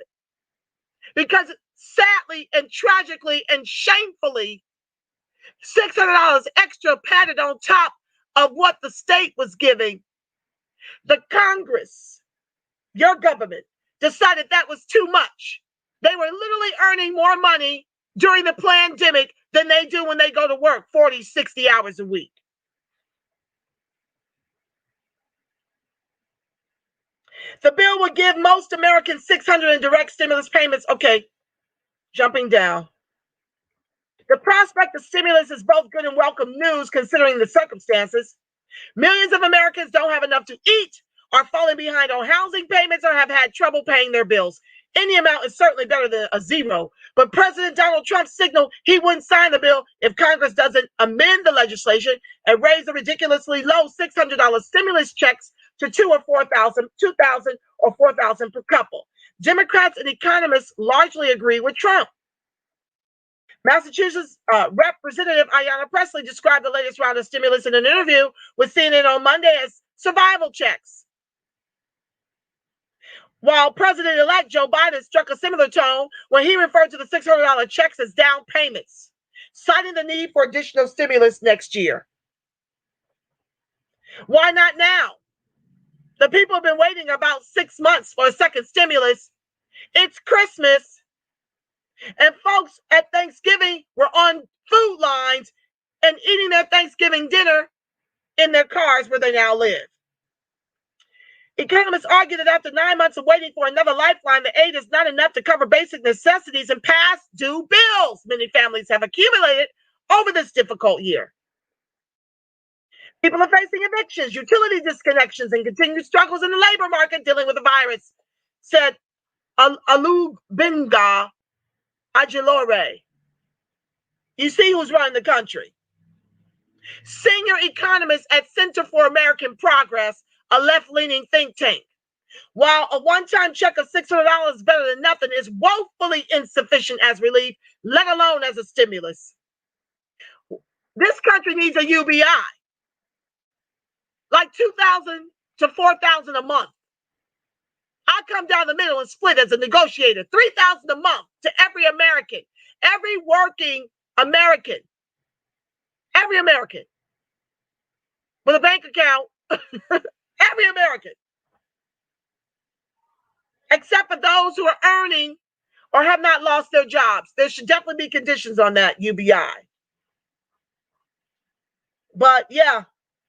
because sadly and tragically and shamefully, $600 extra padded on top of what the state was giving. The Congress, your government, decided that was too much. They were literally earning more money during the pandemic than they do when they go to work 40, 60 hours a week. The bill would give most Americans $600 in direct stimulus payments. Okay, jumping down. The prospect of stimulus is both good and welcome news considering the circumstances. Millions of Americans don't have enough to eat, are falling behind on housing payments, or have had trouble paying their bills. Any amount is certainly better than a zero. But President Donald Trump signaled he wouldn't sign the bill if Congress doesn't amend the legislation and raise the ridiculously low $600 stimulus checks to $2,000 or $4,000 per couple. Democrats and economists largely agree with Trump. Massachusetts Representative Ayanna Pressley described the latest round of stimulus in an interview with CNN on Monday as survival checks. While President-elect Joe Biden struck a similar tone when he referred to the $600 checks as down payments, citing the need for additional stimulus next year. Why not now? The people have been waiting about 6 months for a second stimulus. It's Christmas, and folks at Thanksgiving were on food lines and eating their Thanksgiving dinner in their cars where they now live. Economists argue that after 9 months of waiting for another lifeline, the aid is not enough to cover basic necessities and past due bills many families have accumulated over this difficult year. People are facing evictions, utility disconnections, and continued struggles in the labor market dealing with the virus, said Olugbinga Ajilore. You see who's running the country. Senior economist at Center for American Progress, a left-leaning think tank. While a one-time check of $600 is better than nothing, is woefully insufficient as relief, let alone as a stimulus. This country needs a UBI, like $2,000 to $4,000 a month. I come down the middle and split as a negotiator, $3,000 a month to every American, every working American, every American with a bank account, every American, except for those who are earning or have not lost their jobs. There should definitely be conditions on that UBI. But yeah,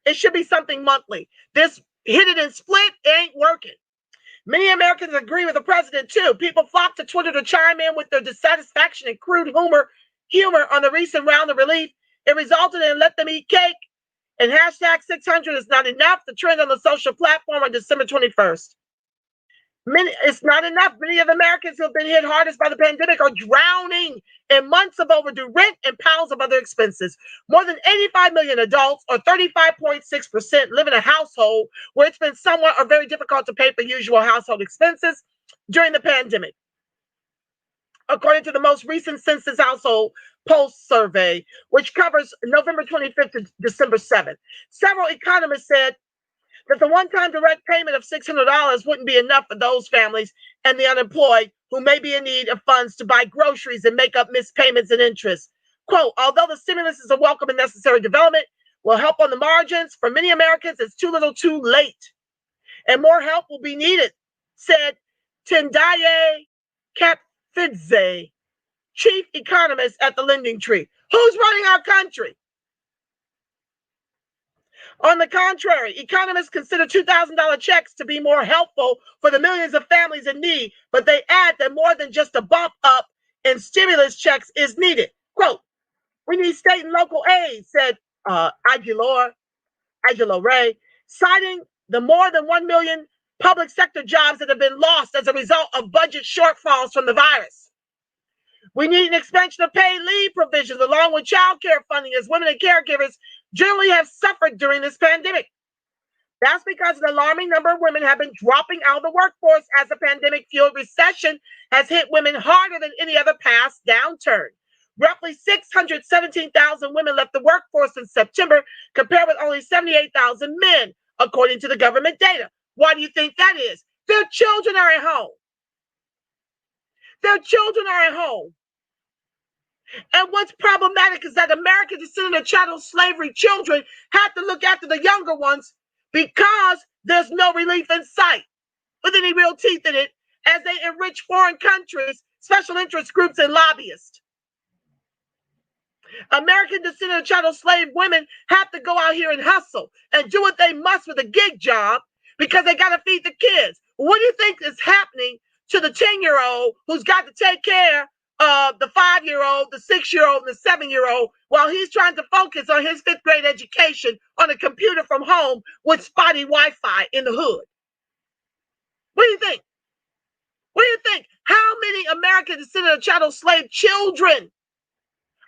it should be something monthly. This hit it and split ain't working. Many Americans agree with the president too. People flock to Twitter to chime in with their dissatisfaction and crude humor on the recent round of relief. It resulted in let them eat cake and hashtag 600 is not enough. The trend on the social platform on December 21st. It's not enough. Many of the Americans who have been hit hardest by the pandemic are drowning in months of overdue rent and piles of other expenses. More than 85 million adults, or 35.6%, live in a household where it's been somewhat or very difficult to pay for usual household expenses during the pandemic. According to the most recent Census Household Pulse survey, which covers November 25th to December 7th, several economists said that the one-time direct payment of $600 wouldn't be enough for those families and the unemployed who may be in need of funds to buy groceries and make up missed payments and interest. Quote, although the stimulus is a welcome and necessary development, will help on the margins, for many Americans, it's too little too late. And more help will be needed, said Tendaye Kapfidze, chief economist at the Lending Tree. Who's running our country? On the contrary, economists consider $2,000 checks to be more helpful for the millions of families in need, but they add that more than just a bump up in stimulus checks is needed. Quote, we need state and local aid, said Agilore Ray, citing the more than 1 million public sector jobs that have been lost as a result of budget shortfalls from the virus. We need an expansion of paid leave provisions along with child care funding, as women and caregivers generally have suffered during this pandemic. That's because an alarming number of women have been dropping out of the workforce as the pandemic-fueled recession has hit women harder than any other past downturn. Roughly 617,000 women left the workforce in September, compared with only 78,000 men, according to the government data. Why do you think that is? Their children are at home. Their children are at home. And what's problematic is that American descendant of chattel slavery children have to look after the younger ones because there's no relief in sight with any real teeth in it, as they enrich foreign countries, special interest groups, and lobbyists. American descendant of chattel slave women have to go out here and hustle and do what they must with a gig job because they got to feed the kids. What do you think is happening to the 10-year-old who's got to take care of the 5-year-old, the 6-year-old, and the 7-year-old while he's trying to focus on his 5th grade education on a computer from home with spotty Wi-Fi in the hood? What do you think? What do you think? How many American descendant of chattel slave children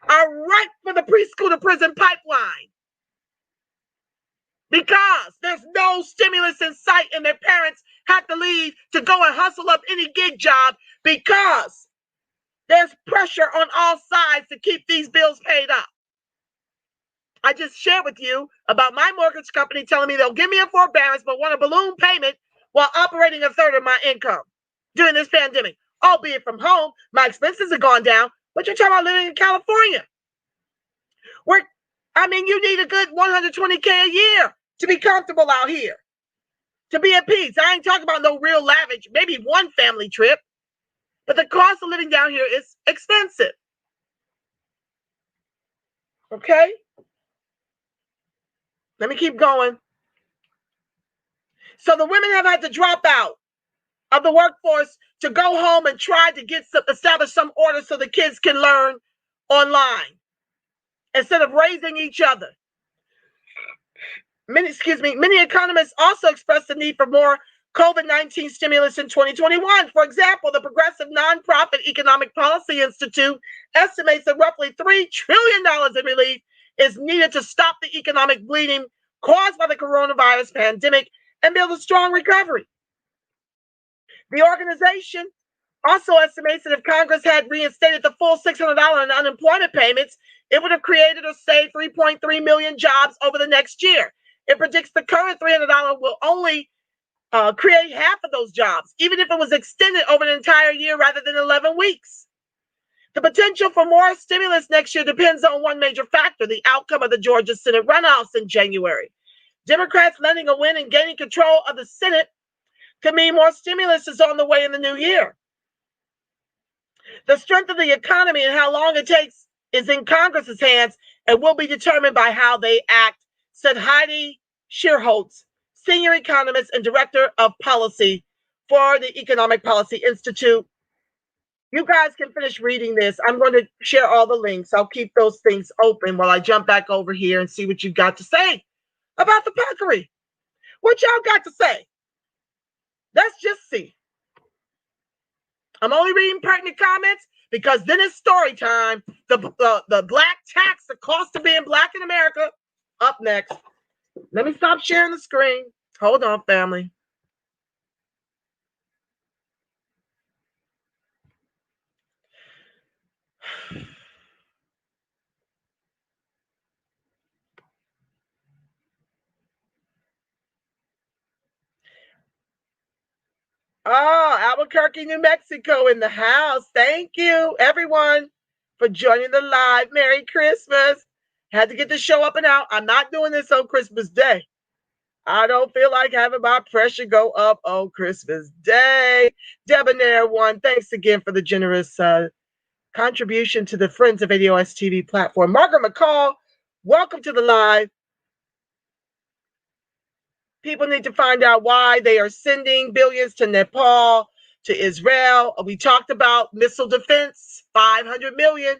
are ripe for the preschool to prison pipeline? Because there's no stimulus in sight and their parents have to leave to go and hustle up any gig job because there's pressure on all sides to keep these bills paid up. I just shared with you about my mortgage company telling me they'll give me a forbearance but want a balloon payment while operating a third of my income during this pandemic. Albeit from home, my expenses have gone down, but you're talking about living in California. You need a good $120K a year to be comfortable out here, to be at peace. I ain't talking about no real lavish, maybe one family trip, but the cost of living down here is expensive. Okay? Let me keep going. So the women have had to drop out of the workforce to go home and try to establish some order so the kids can learn online instead of raising each other. Many economists also expressed the need for more COVID-19 stimulus in 2021. For example, the progressive nonprofit Economic Policy Institute estimates that roughly $3 trillion in relief is needed to stop the economic bleeding caused by the coronavirus pandemic and build a strong recovery. The organization also estimates that if Congress had reinstated the full $600 in unemployment payments, it would have created or saved 3.3 million jobs over the next year. It predicts the current $300 will only create half of those jobs, even if it was extended over an entire year rather than 11 weeks. The potential for more stimulus next year depends on one major factor: the outcome of the Georgia Senate runoffs in January. Democrats landing a win and gaining control of the Senate could mean more stimulus is on the way in the new year. The strength of the economy and how long it takes is in Congress's hands and will be determined by how they act, said Heidi Shearholtz, senior economist and director of policy for the Economic Policy Institute. You guys can finish reading this. I'm going to share all the links. I'll keep those things open while I jump back over here and see what you've got to say about the puckery. What y'all got to say? Let's just see. I'm only reading pertinent comments because then it's story time. The black tax, the cost of being black in America, up next. Let me stop sharing the screen. Hold on, family. Oh, Albuquerque, New Mexico in the house. Thank you, everyone, for joining the live. Merry Christmas. Had to get the show up and out. I'm not doing this on Christmas Day. I don't feel like having my pressure go up on Christmas Day. Debonair one, thanks again for the generous contribution to the Friends of ADOS TV platform. Margaret McCall, welcome to the live. People need to find out why they are sending billions to Nepal, to Israel. We talked about missile defense, 500 million.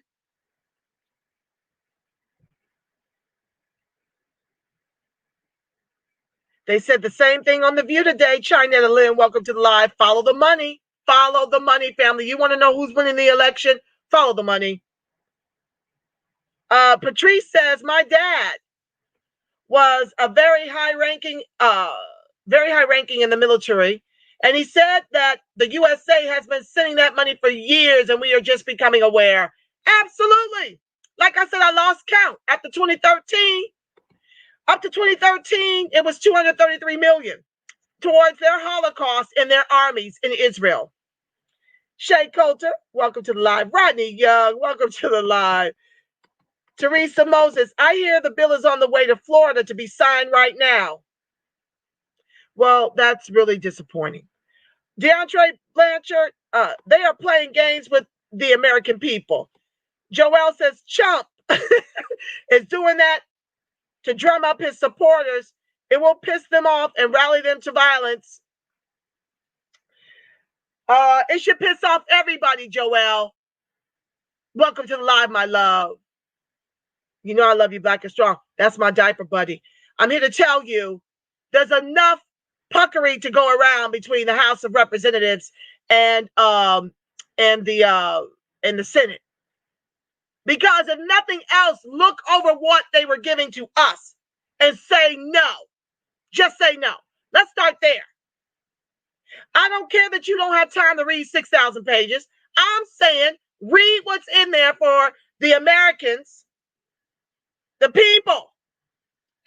They said the same thing on The View today. Chinetta Lynn, welcome to the live. Follow the money. Follow the money, family. You want to know who's winning the election? Follow the money. Patrice says, my dad was a very high ranking in the military. And he said that the USA has been sending that money for years and we are just becoming aware. Absolutely. Like I said, I lost count. After 2013, up to 2013, it was 233 million towards their Holocaust and their armies in Israel. Shay Coulter, welcome to the live. Rodney Young, welcome to the live. Teresa Moses, I hear the bill is on the way to Florida to be signed right now. Well, that's really disappointing. DeAndre Blanchard, they are playing games with the American people. Joel says Trump is doing that to drum up his supporters. It will piss them off and rally them to violence. It should piss off everybody, Joel. Welcome to the live, my love. You know I love you, Black and Strong. That's my diaper buddy. I'm here to tell you there's enough puckery to go around between the House of Representatives and the Senate. Because if nothing else, look over what they were giving to us and say no. Just say no. Let's start there. I don't care that you don't have time to read 6,000 pages. I'm saying read what's in there for the Americans, the people,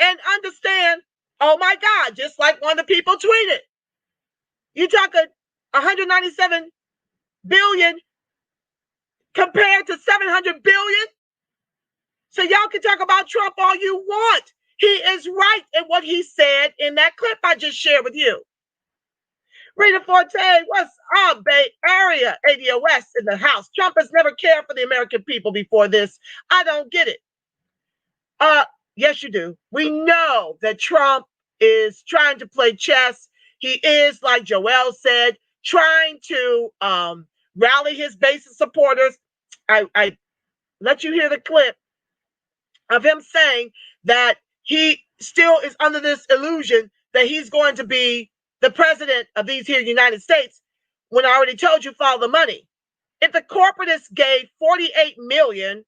and understand, oh my God, just like one of the people tweeted. You talking 197 billion compared to 700 billion? So y'all can talk about Trump all you want. He is right in what he said in that clip I just shared with you. Rita Forte, what's up, Bay Area? ADOS in the house. Trump has never cared for the American people before this. I don't get it. Yes, you do. We know that Trump is trying to play chess. He is, like Joel said, trying to rally his base of supporters. I let you hear the clip of him saying that he still is under this illusion that he's going to be the president of these here United States, when I already told you, follow the money. If the corporatists gave 48 million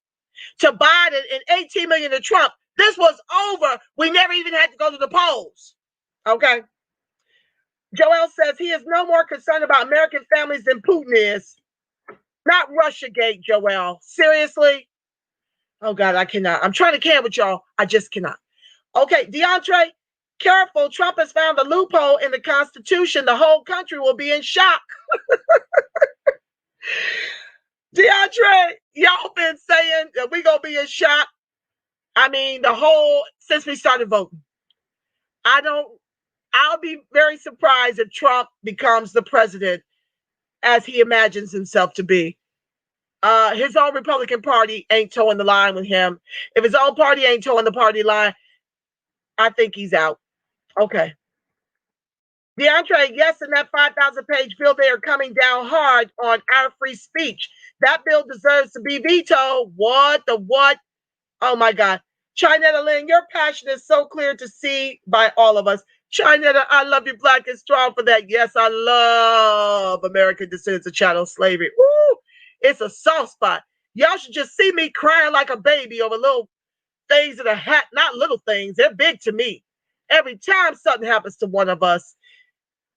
to Biden and 18 million to Trump, this was over. We never even had to go to the polls. Okay. Joel says he is no more concerned about American families than Putin is. Not Russiagate, Joel. Seriously? Oh, God, I cannot. I'm trying to can with y'all. I just cannot. Okay, DeAndre, careful. Trump has found a loophole in the Constitution. The whole country will be in shock. DeAndre, y'all been saying that we're going to be in shock. I mean, since we started voting. I'll be very surprised if Trump becomes the president as he imagines himself to be. His own Republican Party ain't towing the line with him. If his own party ain't towing the party line, I think he's out. Okay. DeAndre, yes, in that 5,000-page bill, they are coming down hard on our free speech. That bill deserves to be vetoed. What? Oh, my God. Chinetta Lynn, your passion is so clear to see by all of us. Chinetta, I love you, Black and Strong, for that. Yes, I love American descendants of chattel slavery. Woo! It's a soft spot. Y'all should just see me crying like a baby over little things in a hat. Not little things. They're big to me. Every time something happens to one of us,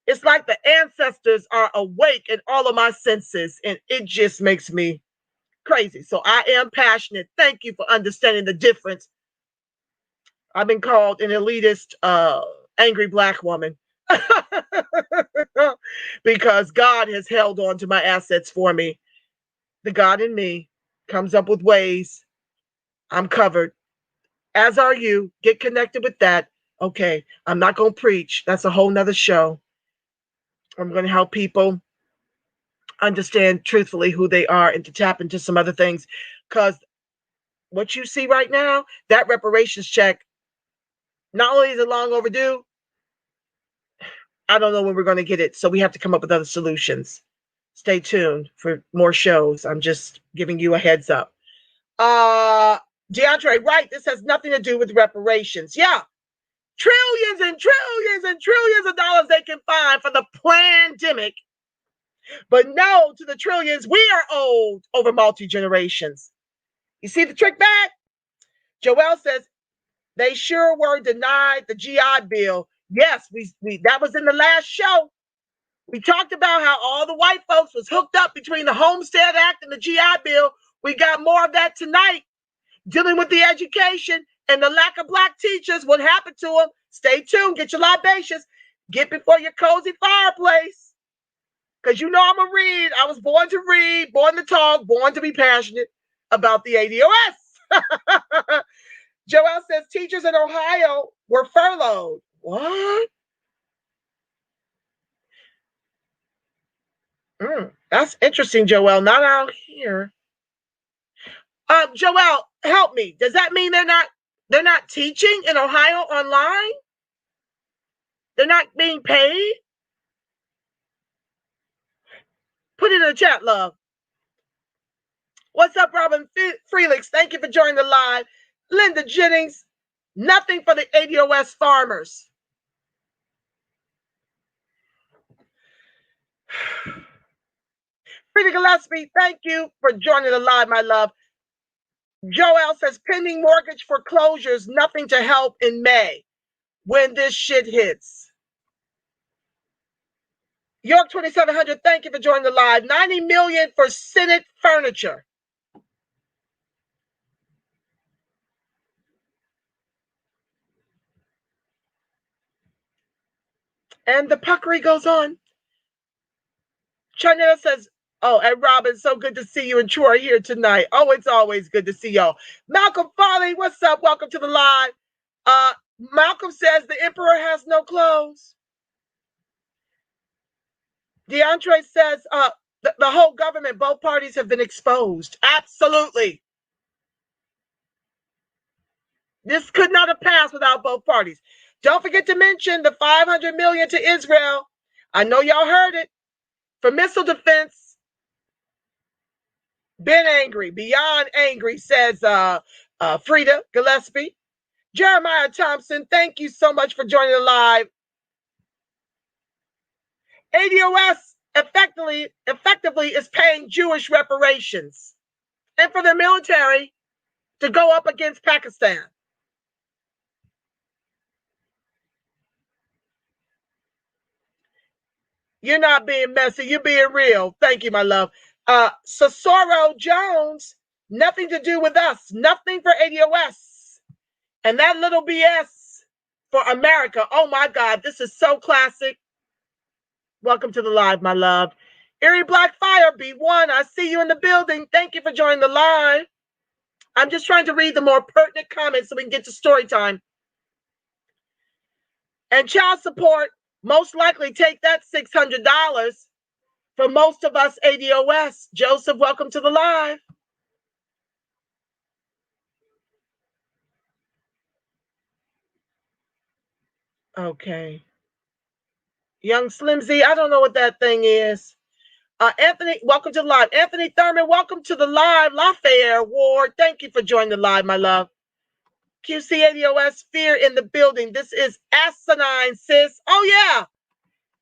it's like the ancestors are awake in all of my senses, and it just makes me crazy. So I am passionate. Thank you for understanding the difference. I've been called an elitist, angry Black woman because God has held on to my assets for me. The God in me comes up with ways. I'm covered, as are you. Get connected with that. Okay, I'm not going to preach. That's a whole nother show. I'm going to help people understand truthfully who they are and to tap into some other things. Because what you see right now, that reparations check, not only is it long overdue, I don't know when we're going to get it. So we have to come up with other solutions. Stay tuned for more shows. I'm just giving you a heads up. DeAndre, right, this has nothing to do with reparations. Yeah. Trillions and trillions and trillions of dollars they can find for the pandemic. But no to the trillions we are owed over multi-generations. You see the trick back? Joel says they sure were denied the GI Bill. Yes, we that was in the last show. We talked about how all the white folks was hooked up between the Homestead Act and the GI Bill. We got more of that tonight. Dealing with the education and the lack of Black teachers, what happened to them? Stay tuned. Get your libations. Get before your cozy fireplace. Because you know I'm a read. I was born to read, born to talk, born to be passionate about the ADOS. Joel says teachers in Ohio were furloughed. What? That's interesting, Joel. Not out here. Joel, help me. Does that mean they're not teaching in Ohio online? They're not being paid? Put it in the chat, love. What's up, Robin Felix? Thank you for joining the live. Linda Jennings, nothing for the ADOS farmers. Frida Gillespie, thank you for joining the live, my love. Joel says pending mortgage foreclosures, nothing to help in May when this shit hits. York 2700, thank you for joining the live. 90 million for Senate furniture. And the puckery goes on. Chanel says, oh, and Robin, so good to see you and Troy here tonight. Oh, it's always good to see y'all. Malcolm Farley, what's up? Welcome to the live. Malcolm says the emperor has no clothes. DeAndre says the whole government, both parties have been exposed. Absolutely. This could not have passed without both parties. Don't forget to mention the $500 million to Israel. I know y'all heard it. For missile defense. Been angry, beyond angry, says Frida Gillespie. Jeremiah Thompson, thank you so much for joining the live. ADOS effectively is paying Jewish reparations and for the military to go up against Pakistan. You're not being messy. You're being real. Thank you, my love. Cesaro Jones, nothing to do with us. Nothing for ADOS. And that little BS for America. Oh, my God. This is so classic. Welcome to the live, my love. Erie Black Fire, B1. I see you in the building. Thank you for joining the live. I'm just trying to read the more pertinent comments so we can get to story time. And child support, most likely take that $600 for most of us ADOS. Joseph, welcome to the live. Okay. Young Slimzy, I don't know what that thing is. Anthony, welcome to the live. Anthony Thurman, welcome to the live. Lafayette Ward, thank you for joining the live, my love. QC ADOS, fear in the building. This is asinine, sis. Oh,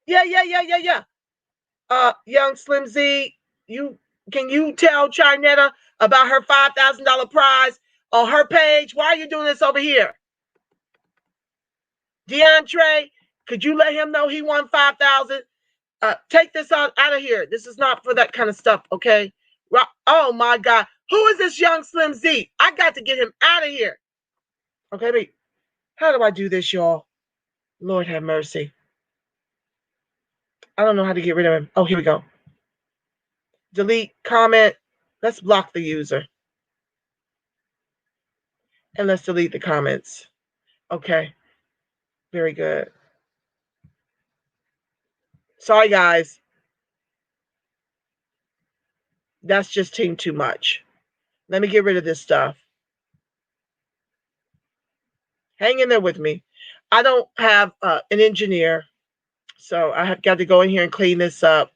yeah. Yeah. Young Slimzy, can you tell Chinetta about her $5,000 prize on her page? Why are you doing this over here? DeAndre, could you let him know he won $5,000? Take this out of here. This is not for that kind of stuff, okay? Oh my God. Who is this young Slim Z? I got to get him out of here. Okay, wait. How do I do this, y'all? Lord have mercy. I don't know how to get rid of him. Oh, here we go. Delete, comment. Let's block the user. And let's delete the comments. Okay. Very good. Sorry, guys. That's just too much. Let me get rid of this stuff. Hang in there with me. I don't have an engineer, so I have got to go in here and clean this up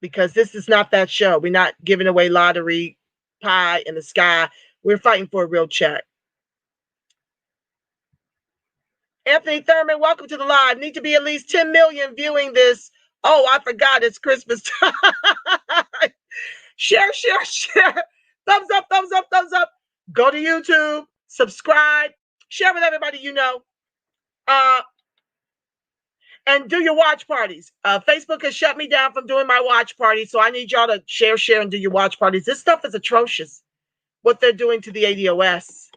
because this is not that show. We're not giving away lottery pie in the sky. We're fighting for a real check. Anthony Thurman, welcome to the live. Need to be at least 10 million viewing this. Oh, I forgot it's Christmas time. Share. Thumbs up. Go to YouTube, subscribe, share with everybody you know. And do your watch parties. Facebook has shut me down from doing my watch parties, so I need y'all to share, and do your watch parties. This stuff is atrocious, what they're doing to the ADOS.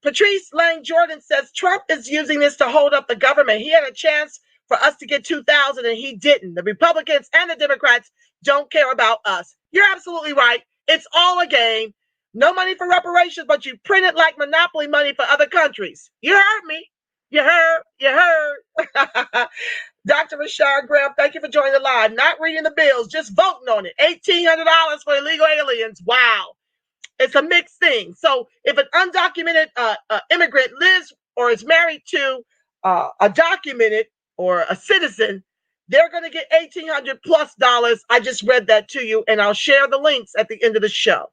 Patrice Lang Jordan says, Trump is using this to hold up the government. He had a chance for us to get 2,000 and he didn't. The Republicans and the Democrats don't care about us. You're absolutely right. It's all a game. No money for reparations, but you print it like monopoly money for other countries. You heard me. You heard. Dr. Rashard Graham, thank you for joining the live. Not reading the bills, just voting on it. $1,800 for illegal aliens. Wow. It's a mixed thing. So if an undocumented immigrant lives or is married to a documented or a citizen, they're going to get $1,800 plus. I just read that to you, and I'll share the links at the end of the show.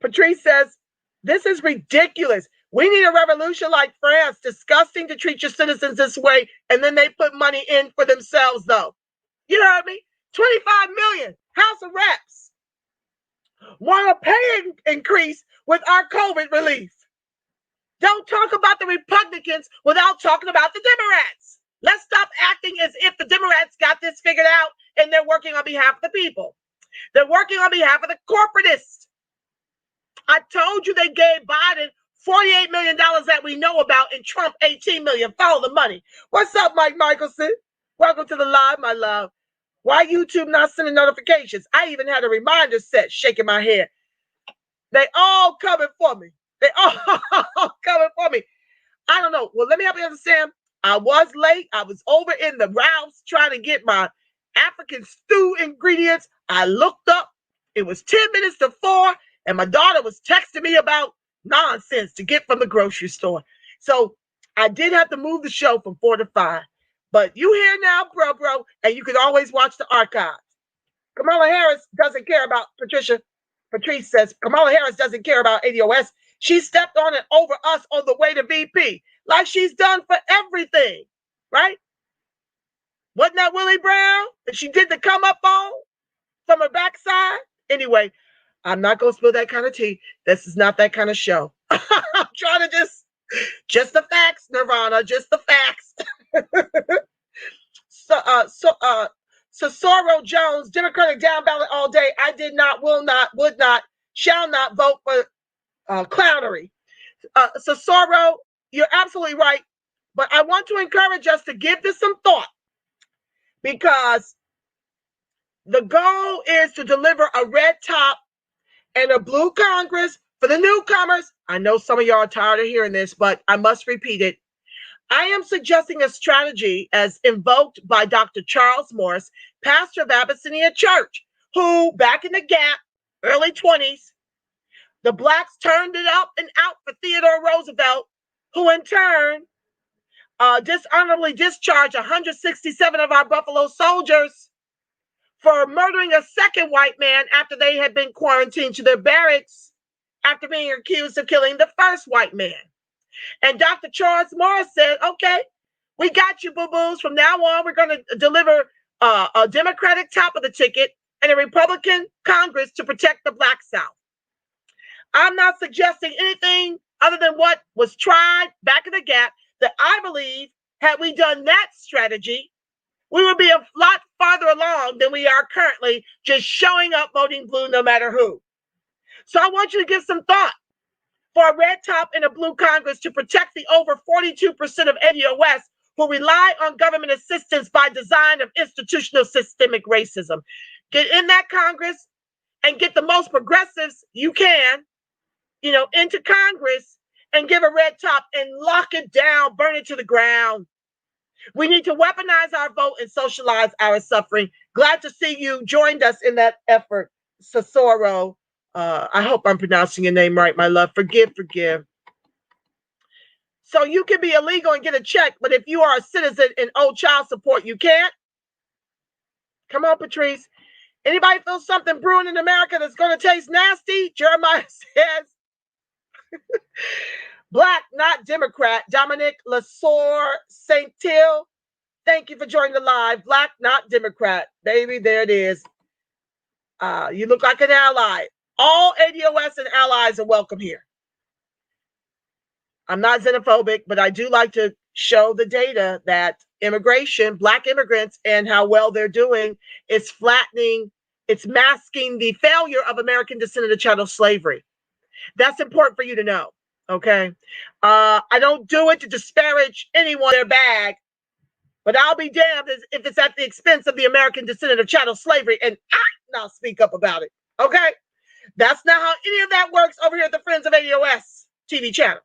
Patrice says, this is ridiculous. We need a revolution like France. Disgusting to treat your citizens this way, and then they put money in for themselves, though. You heard me? 25 million. House of Reps want a pay increase with our COVID relief. Don't talk about the Republicans without talking about the Democrats. Let's stop acting as if the Democrats got this figured out and they're working on behalf of the people. They're working on behalf of the corporatists. I told you they gave Biden $48 million that we know about and Trump $18 million. Follow the money. What's up, Mike Michelson? Welcome to the live, my love. Why YouTube not sending notifications? I even had a reminder set, shaking my head. They all coming for me. They all coming for me. I don't know. Well, let me help you understand. I was late. I was over in the Ralph's trying to get my African stew ingredients. I looked up. It was 10 minutes to 4, and my daughter was texting me about nonsense to get from the grocery store. So I did have to move the show from 4 to 5. But you here now, bro, and you can always watch the archives. Kamala Harris doesn't care about Patricia. Patrice says Kamala Harris doesn't care about ADOS. She stepped on it over us on the way to VP, like she's done for everything, right? Wasn't that Willie Brown that she did the come up on from her backside? Anyway, I'm not going to spill that kind of tea. This is not that kind of show. I'm trying to just Just the facts, Nirvana, just the facts. Cicero Jones, Democratic down ballot all day. I did not, will not, would not, shall not vote for clownery. Cicero, you're absolutely right. But I want to encourage us to give this some thought, because the goal is to deliver a red top and a blue Congress for the newcomers. I know some of y'all are tired of hearing this, but I must repeat it. I am suggesting a strategy as invoked by Dr. Charles Morris, pastor of Abyssinia Church, who back in the Gap, early 20s, the blacks turned it up and out for Theodore Roosevelt, who in turn dishonorably discharged 167 of our Buffalo soldiers for murdering a second white man after they had been quarantined to their barracks after being accused of killing the first white man. And Dr. Charles Morris said, okay, we got you, boo-boos. From now on, we're going to deliver a Democratic top of the ticket and a Republican Congress to protect the Black South. I'm not suggesting anything other than what was tried back in the Gap, that I believe, had we done that strategy, we would be a lot farther along than we are currently, just showing up voting blue no matter who. So I want you to give some thought for a red top and a blue Congress to protect the over 42% of ADOS who rely on government assistance by design of institutional systemic racism. Get in that Congress and get the most progressives you can, into Congress, and give a red top and lock it down, burn it to the ground. We need to weaponize our vote and socialize our suffering. Glad to see you joined us in that effort, Cicero. I hope I'm pronouncing your name right, my love. Forgive. So you can be illegal and get a check, but if you are a citizen and owe child support, you can't. Come on, Patrice. Anybody feel something brewing in America that's going to taste nasty? Jeremiah says. Black, not Democrat. Dominic Lasore St. Till. Thank you for joining the live. Black, not Democrat. Baby, there it is. You look like an ally. All ADOS and allies are welcome here. I'm not xenophobic, but I do like to show the data that immigration, Black immigrants, and how well they're doing is flattening, it's masking the failure of American descendant chattel slavery. That's important for you to know, okay? I don't do it to disparage anyone in their bag, but I'll be damned if it's at the expense of the American descendant of chattel slavery, and I now speak up about it, okay? That's not how any of that works over here at the Friends of ADOS TV channel.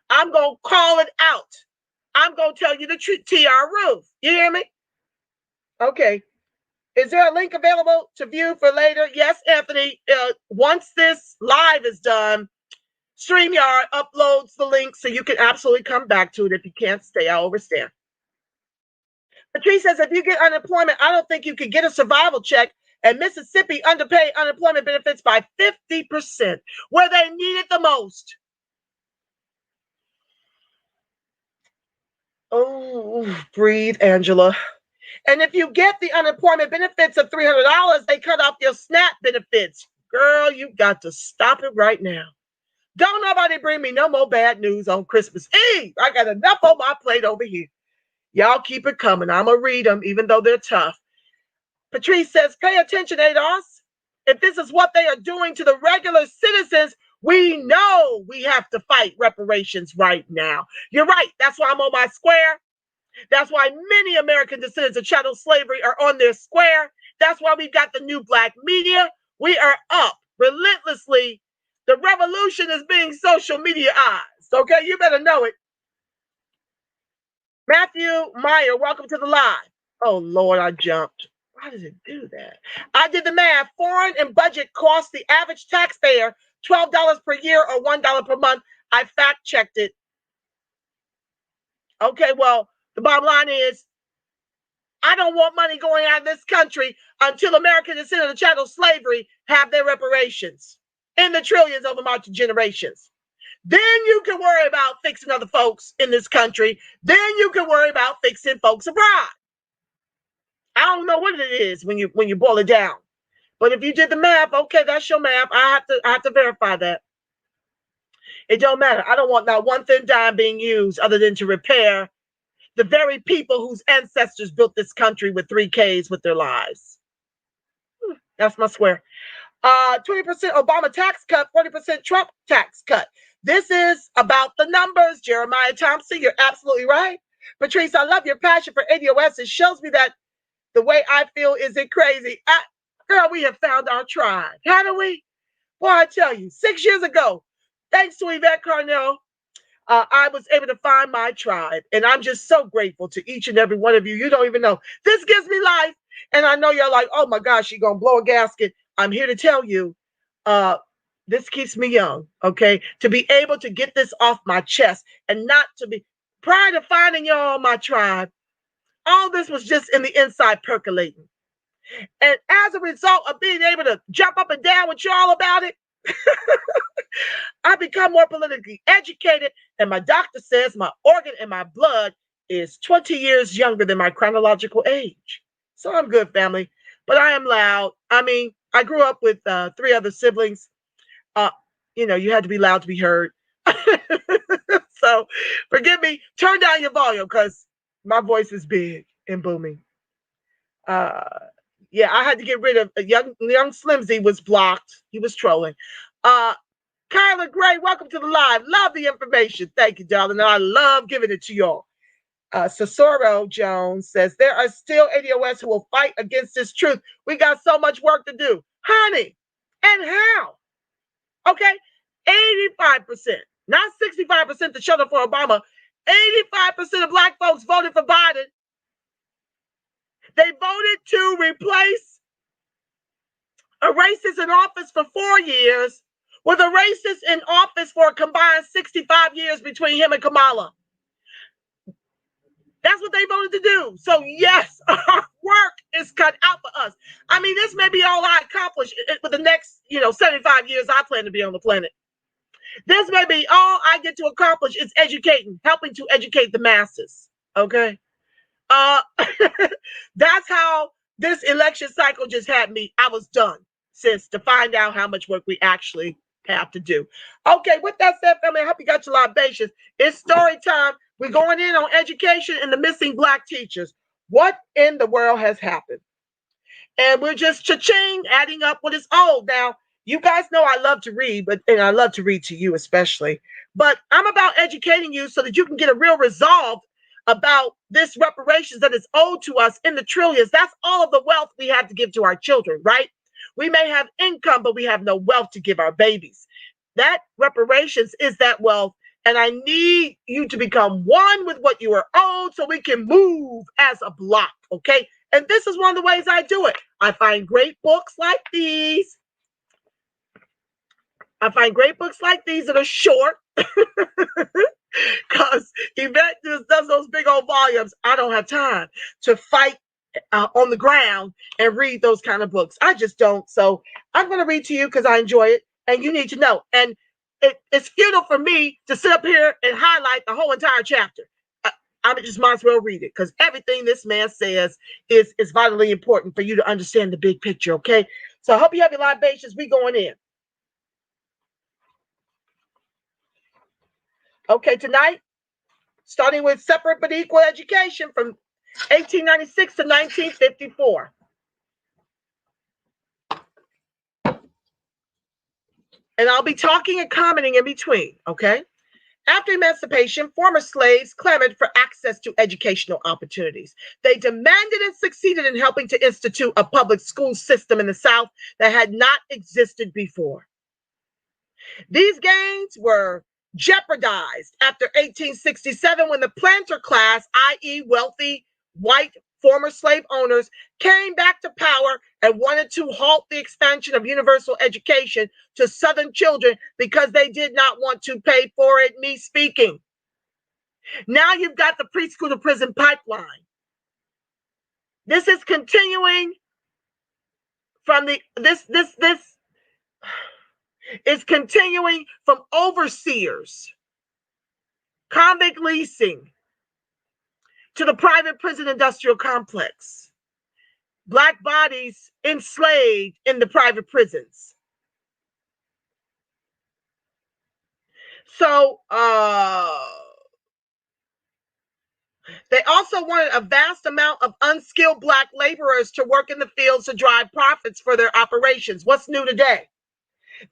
I'm going to call it out. I'm going to tell you the truth, TR Ruth. You hear me? Okay. Is there a link available to view for later? Yes, Anthony. Once this live is done, StreamYard uploads the link so you can absolutely come back to it. If you can't stay, I'll understand. Patrice says, if you get unemployment, I don't think you could get a survival check. And Mississippi underpaid unemployment benefits by 50%, where they need it the most. Oh, breathe, Angela. And if you get the unemployment benefits of $300, they cut off your SNAP benefits. Girl, you got to stop it right now. Don't nobody bring me no more bad news on Christmas Eve. I got enough on my plate over here. Y'all keep it coming. I'm going to read them, even though they're tough. Patrice says, pay attention, ADOS. If this is what they are doing to the regular citizens, we know we have to fight reparations right now. You're right. That's why I'm on my square. That's why many American descendants of chattel slavery are on their square. That's why we've got the new Black media. We are up relentlessly. The revolution is being social mediaized. Okay, you better know it. Matthew Meyer, welcome to the live. Oh, Lord, I jumped. Why does it do that? I did the math. Foreign and budget costs the average taxpayer $12 per year or $1 per month. I fact-checked it. Okay, well, the bottom line is, I don't want money going out of this country until American descendants of chattel slavery have their reparations in the trillions over multi-generations. Then you can worry about fixing other folks in this country. Then you can worry about fixing folks abroad. I don't know what it is when you boil it down. But if you did the math, okay, that's your math. I have to verify that. It don't matter. I don't want not one thin dime being used other than to repair the very people whose ancestors built this country with 3Ks with their lives. That's my swear. 20% Obama tax cut, 40% Trump tax cut. This is about the numbers, Jeremiah Thompson. You're absolutely right. Patrice, I love your passion for ADOS. It shows me that the way I feel isn't crazy. Girl, we have found our tribe, haven't we? Boy, I tell you, 6 years ago, thanks to Yvette Carnell, I was able to find my tribe. And I'm just so grateful to each and every one of you. You don't even know. This gives me life. And I know you're like, oh my gosh, she's going to blow a gasket. I'm here to tell you, this keeps me young, okay? To be able to get this off my chest and not to be, prior to finding y'all my tribe, all this was just in the inside percolating. And as a result of being able to jump up and down with y'all about it, I become more politically educated, and my doctor says my organ and my blood is 20 years younger than my chronological age. So I'm good, family. But I am loud. I mean, I grew up with 3 other siblings. You had to be loud to be heard. So forgive me. Turn down your volume because my voice is big and booming. Yeah, I had to get rid of young Slimsy was blocked. He was trolling. Kyla Gray, welcome to the live. Love the information. Thank you, darling. I love giving it to y'all. Cesaro Jones says, there are still ADOS who will fight against this truth. We got so much work to do. Honey, and how? Okay, 85%, not 65% to shut up for Obama. 85% of Black folks voted for Biden. They voted to replace a racist in office for 4 years with a racist in office for a combined 65 years between him and Kamala. That's what they voted to do. So yes, our work is cut out for us. I mean, this may be all I accomplish for the next, 75 years I plan to be on the planet. This may be all I get to accomplish is helping to educate the masses. Okay. That's how this election cycle just had me. I was done, sis, to find out how much work we actually have to do. Okay, with that said, family, I hope you got your libations. It's story time. We're going in on education and the missing Black teachers. What in the world has happened? And we're just cha-ching, adding up what is old. Now, you guys know I love to read, and I love to read to you especially. But I'm about educating you so that you can get a real resolve about this reparations that is owed to us in the trillions. That's all of the wealth we have to give to our children, right? We may have income, but we have no wealth to give our babies. That reparations is that wealth. And I need you to become one with what you are owed so we can move as a block, okay? And this is one of the ways I do it. I find great books like these. That are short. Because Yvette just does those big old volumes. I don't have time to fight on the ground and read those kind of books. I just don't. So I'm going to read to you because I enjoy it. And you need to know. And it's futile for me to sit up here and highlight the whole entire chapter. I just might as well read it because everything this man says is vitally important for you to understand the big picture, okay? So I hope you have your libations. We going in. Okay, tonight, starting with separate but equal education from 1896 to 1954. And I'll be talking and commenting in between, okay? After emancipation, former slaves clamored for access to educational opportunities. They demanded and succeeded in helping to institute a public school system in the South that had not existed before. These gains were jeopardized after 1867 when the planter class, i.e. wealthy white former slave owners, came back to power and wanted to halt the expansion of universal education to Southern children because they did not want to pay for it, me speaking. Now you've got the preschool to prison pipeline. This is continuing from this is continuing from overseers, convict leasing, to the private prison industrial complex. Black bodies enslaved in the private prisons. So they also wanted a vast amount of unskilled Black laborers to work in the fields to drive profits for their operations. What's new today?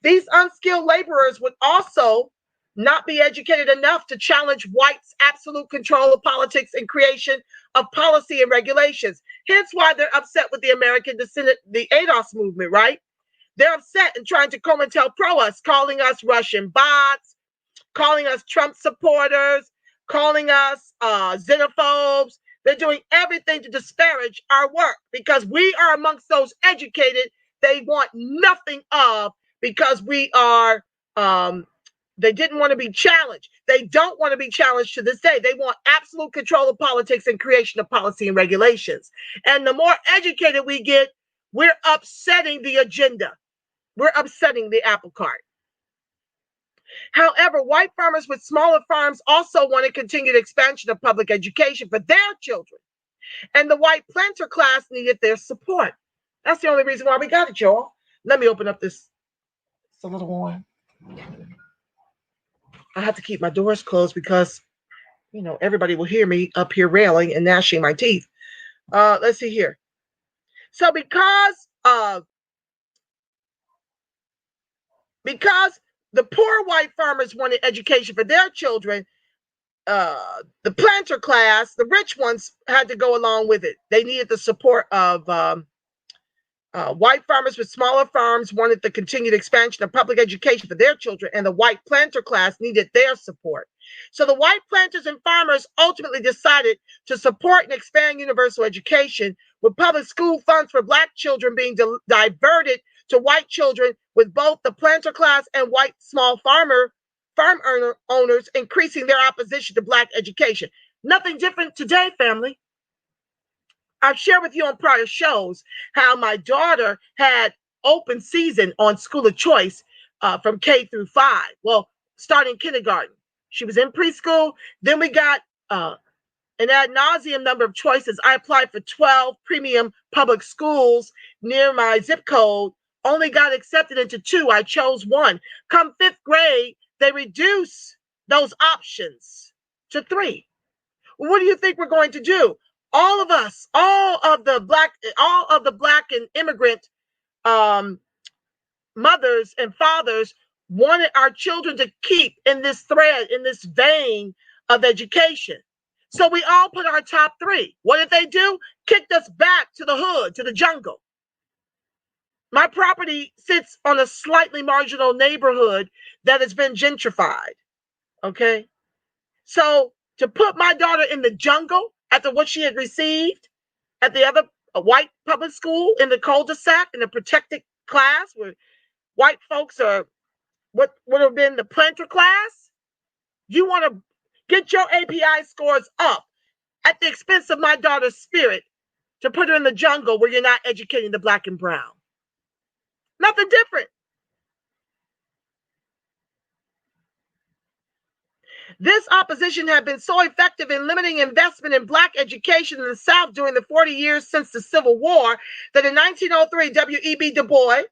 These unskilled laborers would also not be educated enough to challenge whites' absolute control of politics and creation of policy and regulations. Hence why they're upset with the American descendant, the ADOS movement, right? They're upset and trying to COINTELPRO us, calling us Russian bots, calling us Trump supporters, calling us xenophobes. They're doing everything to disparage our work because we are amongst those educated they want nothing of, because we are, they didn't want to be challenged. They don't want to be challenged to this day. They want absolute control of politics and creation of policy and regulations. And the more educated we get, we're upsetting the agenda. We're upsetting the apple cart. However, white farmers with smaller farms also wanted continued expansion of public education for their children. And the white planter class needed their support. That's the only reason why we got it, y'all. Let me open up this. It's a little warm. I have to keep my doors closed because, you know, everybody will hear me up here railing and gnashing my teeth. Let's see here. So because the poor white farmers wanted education for their children, the planter class, the rich ones, had to go along with it. They needed the support of white farmers with smaller farms wanted the continued expansion of public education for their children, and the white planter class needed their support. So the white planters and farmers ultimately decided to support and expand universal education, with public school funds for Black children being diverted to white children, with both the planter class and white small farm owners increasing their opposition to Black education. Nothing different today, family. I've shared with you on prior shows how my daughter had open season on school of choice from K through 5. Well, starting kindergarten. She was in preschool. Then we got an ad nauseum number of choices. I applied for 12 premium public schools near my zip code, only got accepted into 2. I chose 1. Come 5th grade, they reduce those options to 3. Well, what do you think we're going to do? All of us, all of the Black and immigrant mothers and fathers wanted our children to keep in this thread, in this vein of education. So we all put our top 3. What did they do? Kicked us back to the hood, to the jungle. My property sits on a slightly marginal neighborhood that has been gentrified. Okay. So to put my daughter in the jungle after what she had received at the other white public school in the cul-de-sac, in the protected class where white folks are what would have been the planter class, you want to get your API scores up at the expense of my daughter's spirit to put her in the jungle where you're not educating the Black and brown. Nothing different. This opposition had been so effective in limiting investment in Black education in the South during the 40 years since the Civil War that in 1903, W.E.B. Du Bois,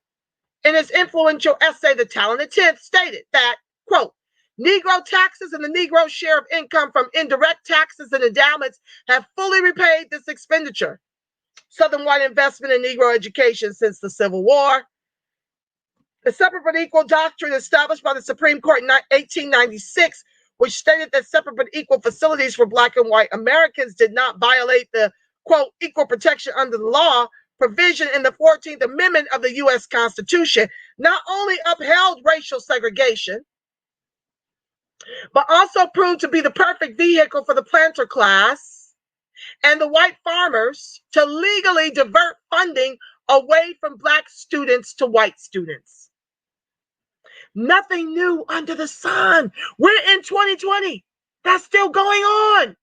in his influential essay, The Talented Tenth, stated that, quote, Negro taxes and the Negro share of income from indirect taxes and endowments have fully repaid this expenditure. Southern white investment in Negro education since the Civil War. The separate but equal doctrine established by the Supreme Court in 1896, which stated that separate but equal facilities for Black and white Americans did not violate the, quote, equal protection under the law provision in the 14th Amendment of the U.S. Constitution, not only upheld racial segregation, but also proved to be the perfect vehicle for the planter class and the white farmers to legally divert funding away from Black students to white students. Nothing new under the sun. We're in 2020. That's still going on.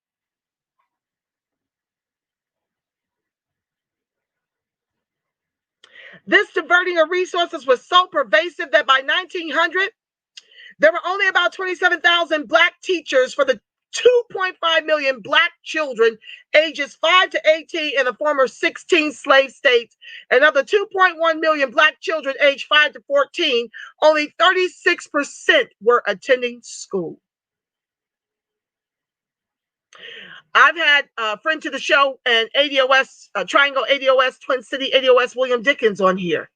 This diverting of resources was so pervasive that by 1900, there were only about 27,000 Black teachers for the 2.5 million Black children ages 5 to 18 in the former 16 slave states, and of the 2.1 million Black children aged 5 to 14, only 36% were attending school. I've had a friend to the show and ADOS, Triangle ADOS, Twin City ADOS, William Dickens on here.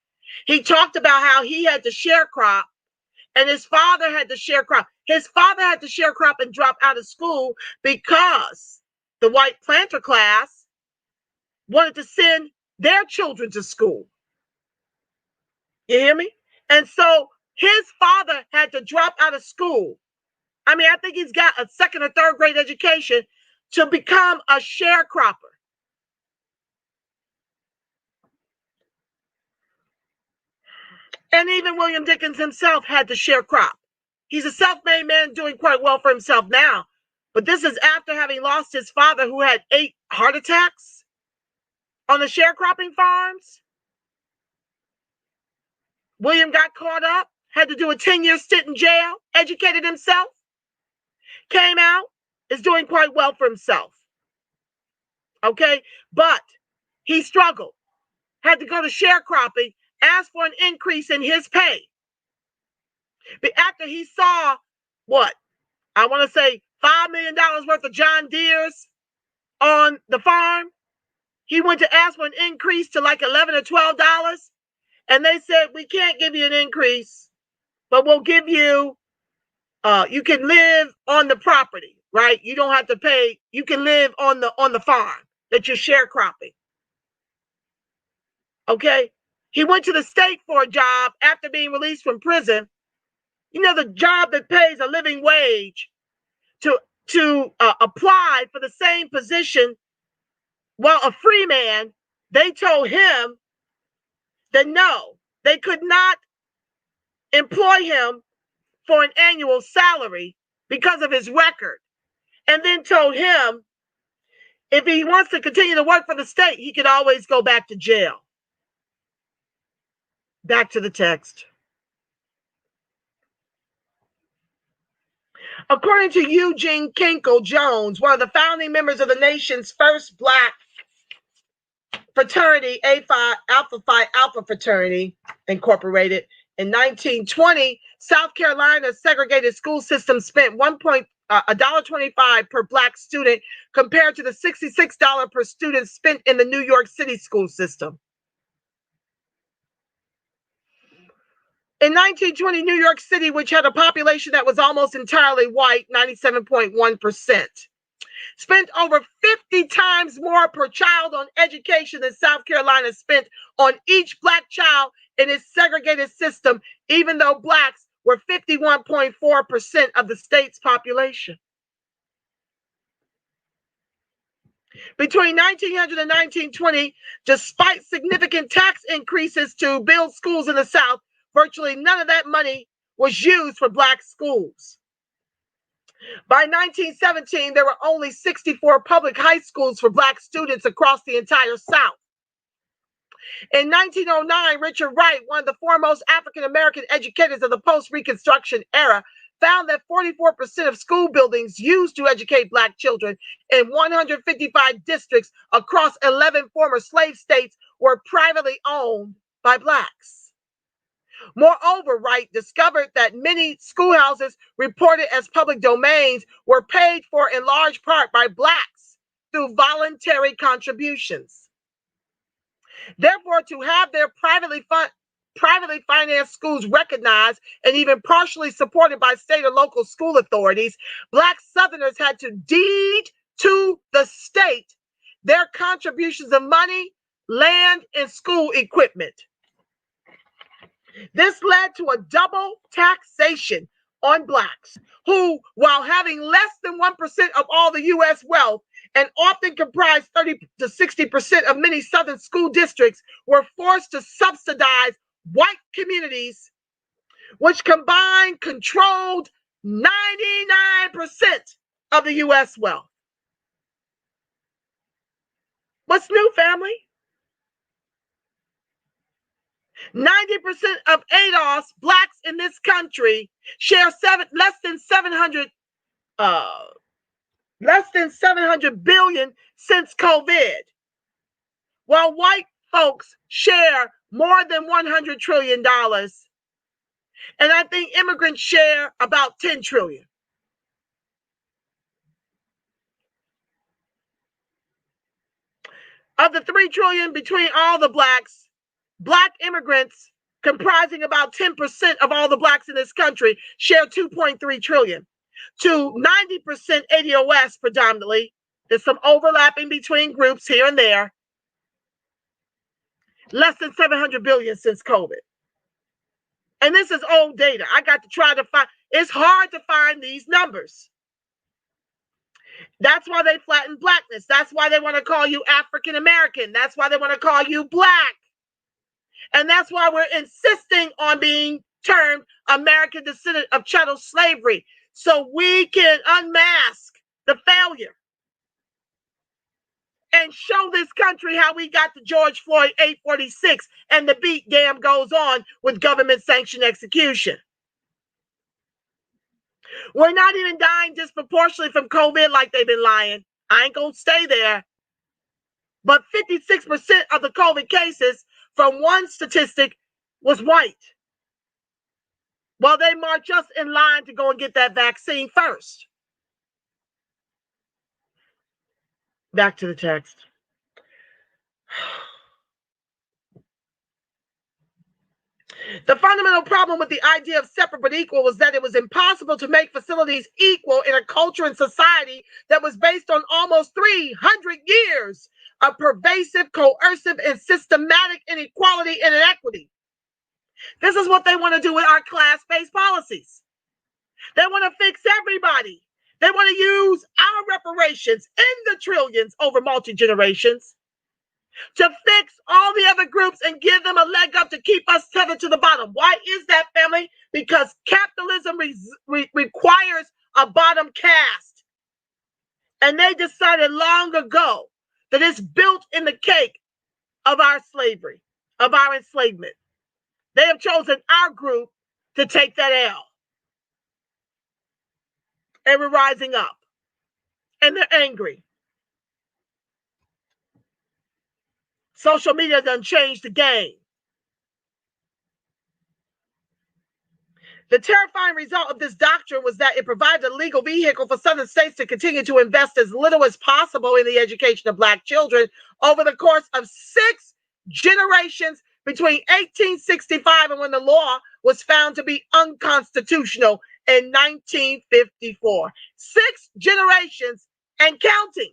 He talked about how he had to sharecrop and his father had to sharecrop. His father had to sharecrop and drop out of school because the white planter class wanted to send their children to school. You hear me? And so his father had to drop out of school. I mean, I think he's got a second or third grade education to become a sharecropper. And even William Dickens himself had to sharecrop. He's a self-made man doing quite well for himself now. But this is after having lost his father, who had 8 heart attacks on the sharecropping farms. William got caught up, had to do a 10-year stint in jail, educated himself, came out, is doing quite well for himself. Okay? But he struggled, had to go to sharecropping, asked for an increase in his pay. But after he saw, what, I want to say $5 million worth of John Deere's on the farm, he went to ask for an increase to like $11 or $12. And they said, we can't give you an increase, but we'll give you, you can live on the property, right? You don't have to pay. You can live on the farm that you're sharecropping. Okay. He went to the state for a job after being released from prison. You know, the job that pays a living wage to apply for the same position. Well, a free man, they told him that no, they could not employ him for an annual salary because of his record, and then told him if he wants to continue to work for the state, he could always go back to jail. Back to the text. According to Eugene Kinkle Jones, one of the founding members of the nation's first Black fraternity, Alpha Phi Alpha Fraternity Incorporated, in 1920, South Carolina's segregated school system spent $1.25 per Black student compared to the $66 per student spent in the New York City school system. In 1920, New York City, which had a population that was almost entirely white, 97.1%, spent over 50 times more per child on education than South Carolina spent on each Black child in its segregated system, even though Blacks were 51.4% of the state's population. Between 1900 and 1920, despite significant tax increases to build schools in the South, virtually none of that money was used for Black schools. By 1917, there were only 64 public high schools for Black students across the entire South. In 1909, Richard Wright, one of the foremost African-American educators of the post-Reconstruction era, found that 44% of school buildings used to educate Black children in 155 districts across 11 former slave states were privately owned by Blacks. Moreover, Wright discovered that many schoolhouses reported as public domains were paid for in large part by Blacks through voluntary contributions. Therefore, to have their privately financed schools recognized and even partially supported by state or local school authorities, Black Southerners had to deed to the state their contributions of money, land, and school equipment. This led to a double taxation on Blacks who, while having less than 1% of all the U.S. wealth and often comprised 30 to 60% of many Southern school districts, were forced to subsidize white communities, which combined controlled 99% of the U.S. wealth. What's new, family? 90% of ADOS Blacks in this country share less than 700 Less than 700 billion since COVID. While white folks share more than $100 trillion. And I think immigrants share about 10 trillion. Of the 3 trillion between all the blacks, black immigrants comprising about 10% of all the blacks in this country share 2.3 trillion to 90% ADOS predominantly. There's some overlapping between groups here and there. Less than 700 billion since COVID. And this is old data. I got to try to find, it's hard to find these numbers. That's why they flatten blackness. That's why they want to call you African American. That's why they want to call you black. And that's why we're insisting on being termed American descendant of chattel slavery, so we can unmask the failure and show this country how we got to George Floyd 846, and the beat damn goes on with government sanctioned execution. We're not even dying disproportionately from COVID like they've been lying. I ain't gonna stay there. But 56% of the COVID cases from one statistic was white. Well, they march us in line to go and get that vaccine first. Back to the text. The fundamental problem with the idea of separate but equal was that it was impossible to make facilities equal in a culture and society that was based on almost 300 years of pervasive, coercive, and systematic inequality and inequity. This is what they want to do with our class-based policies. They want to fix everybody. They want to use our reparations in the trillions over multi-generations to fix all the other groups and give them a leg up to keep us tethered to the bottom. Why is that, family? Because capitalism requires a bottom caste. And they decided long ago that it's built in the cake of our slavery, of our enslavement. They have chosen our group to take that L. And we're rising up. And they're angry. Social media done changed the game. The terrifying result of this doctrine was that it provided a legal vehicle for southern states to continue to invest as little as possible in the education of black children over the course of 6 generations between 1865 and when the law was found to be unconstitutional in 1954. 6 generations and counting.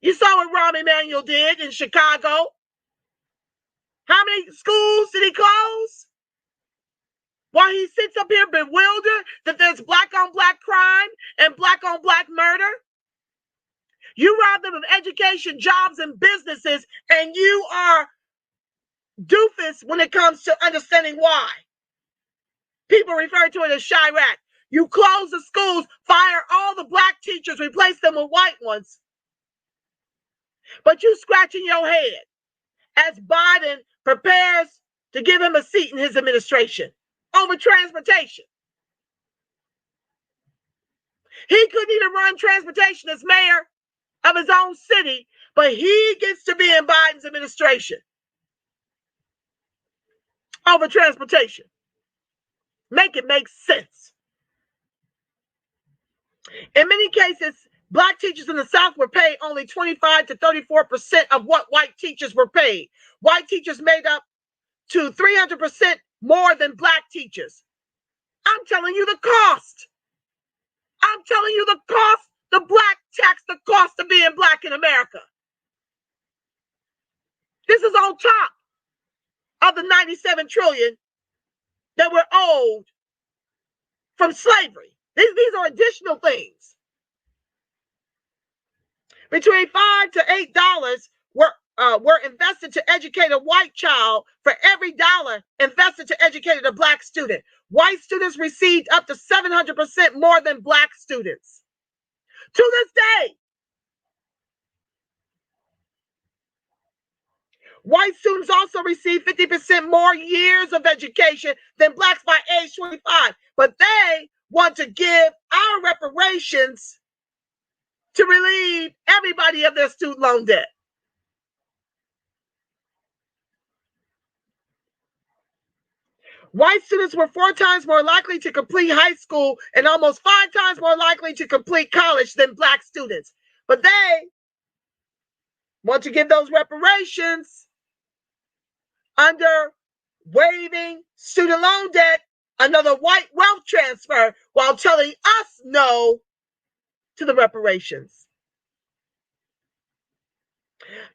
You saw what Rahm Emanuel did in Chicago. How many schools did he close? While he sits up here bewildered that there's black on black crime and black on black murder. You rob them of education, jobs, and businesses, and you are doofus when it comes to understanding why. People refer to it as Chirac. You close the schools, fire all the black teachers, replace them with white ones. But you scratching your head as Biden prepares to give him a seat in his administration over transportation. He couldn't even run transportation as mayor of his own city, but he gets to be in Biden's administration over transportation. Make it make sense. In many cases, black teachers in the South were paid only 25 to 34% of what white teachers were paid. White teachers made up to 300% more than black teachers. I'm telling you the cost. I'm telling you the cost, the black tax, the cost of being black in America. This is on top of the 97 trillion that were owed from slavery. These are additional things. Between $5 to $8 were invested to educate a white child for every dollar invested to educate a black student. White students received up to 700% more than black students. To this day, white students also receive 50% more years of education than blacks by age 25, but they want to give our reparations to relieve everybody of their student loan debt. White students were 4 times more likely to complete high school and almost 5 times more likely to complete college than black students. But they want to give those reparations under waiving student loan debt, another white wealth transfer, while telling us no to the reparations.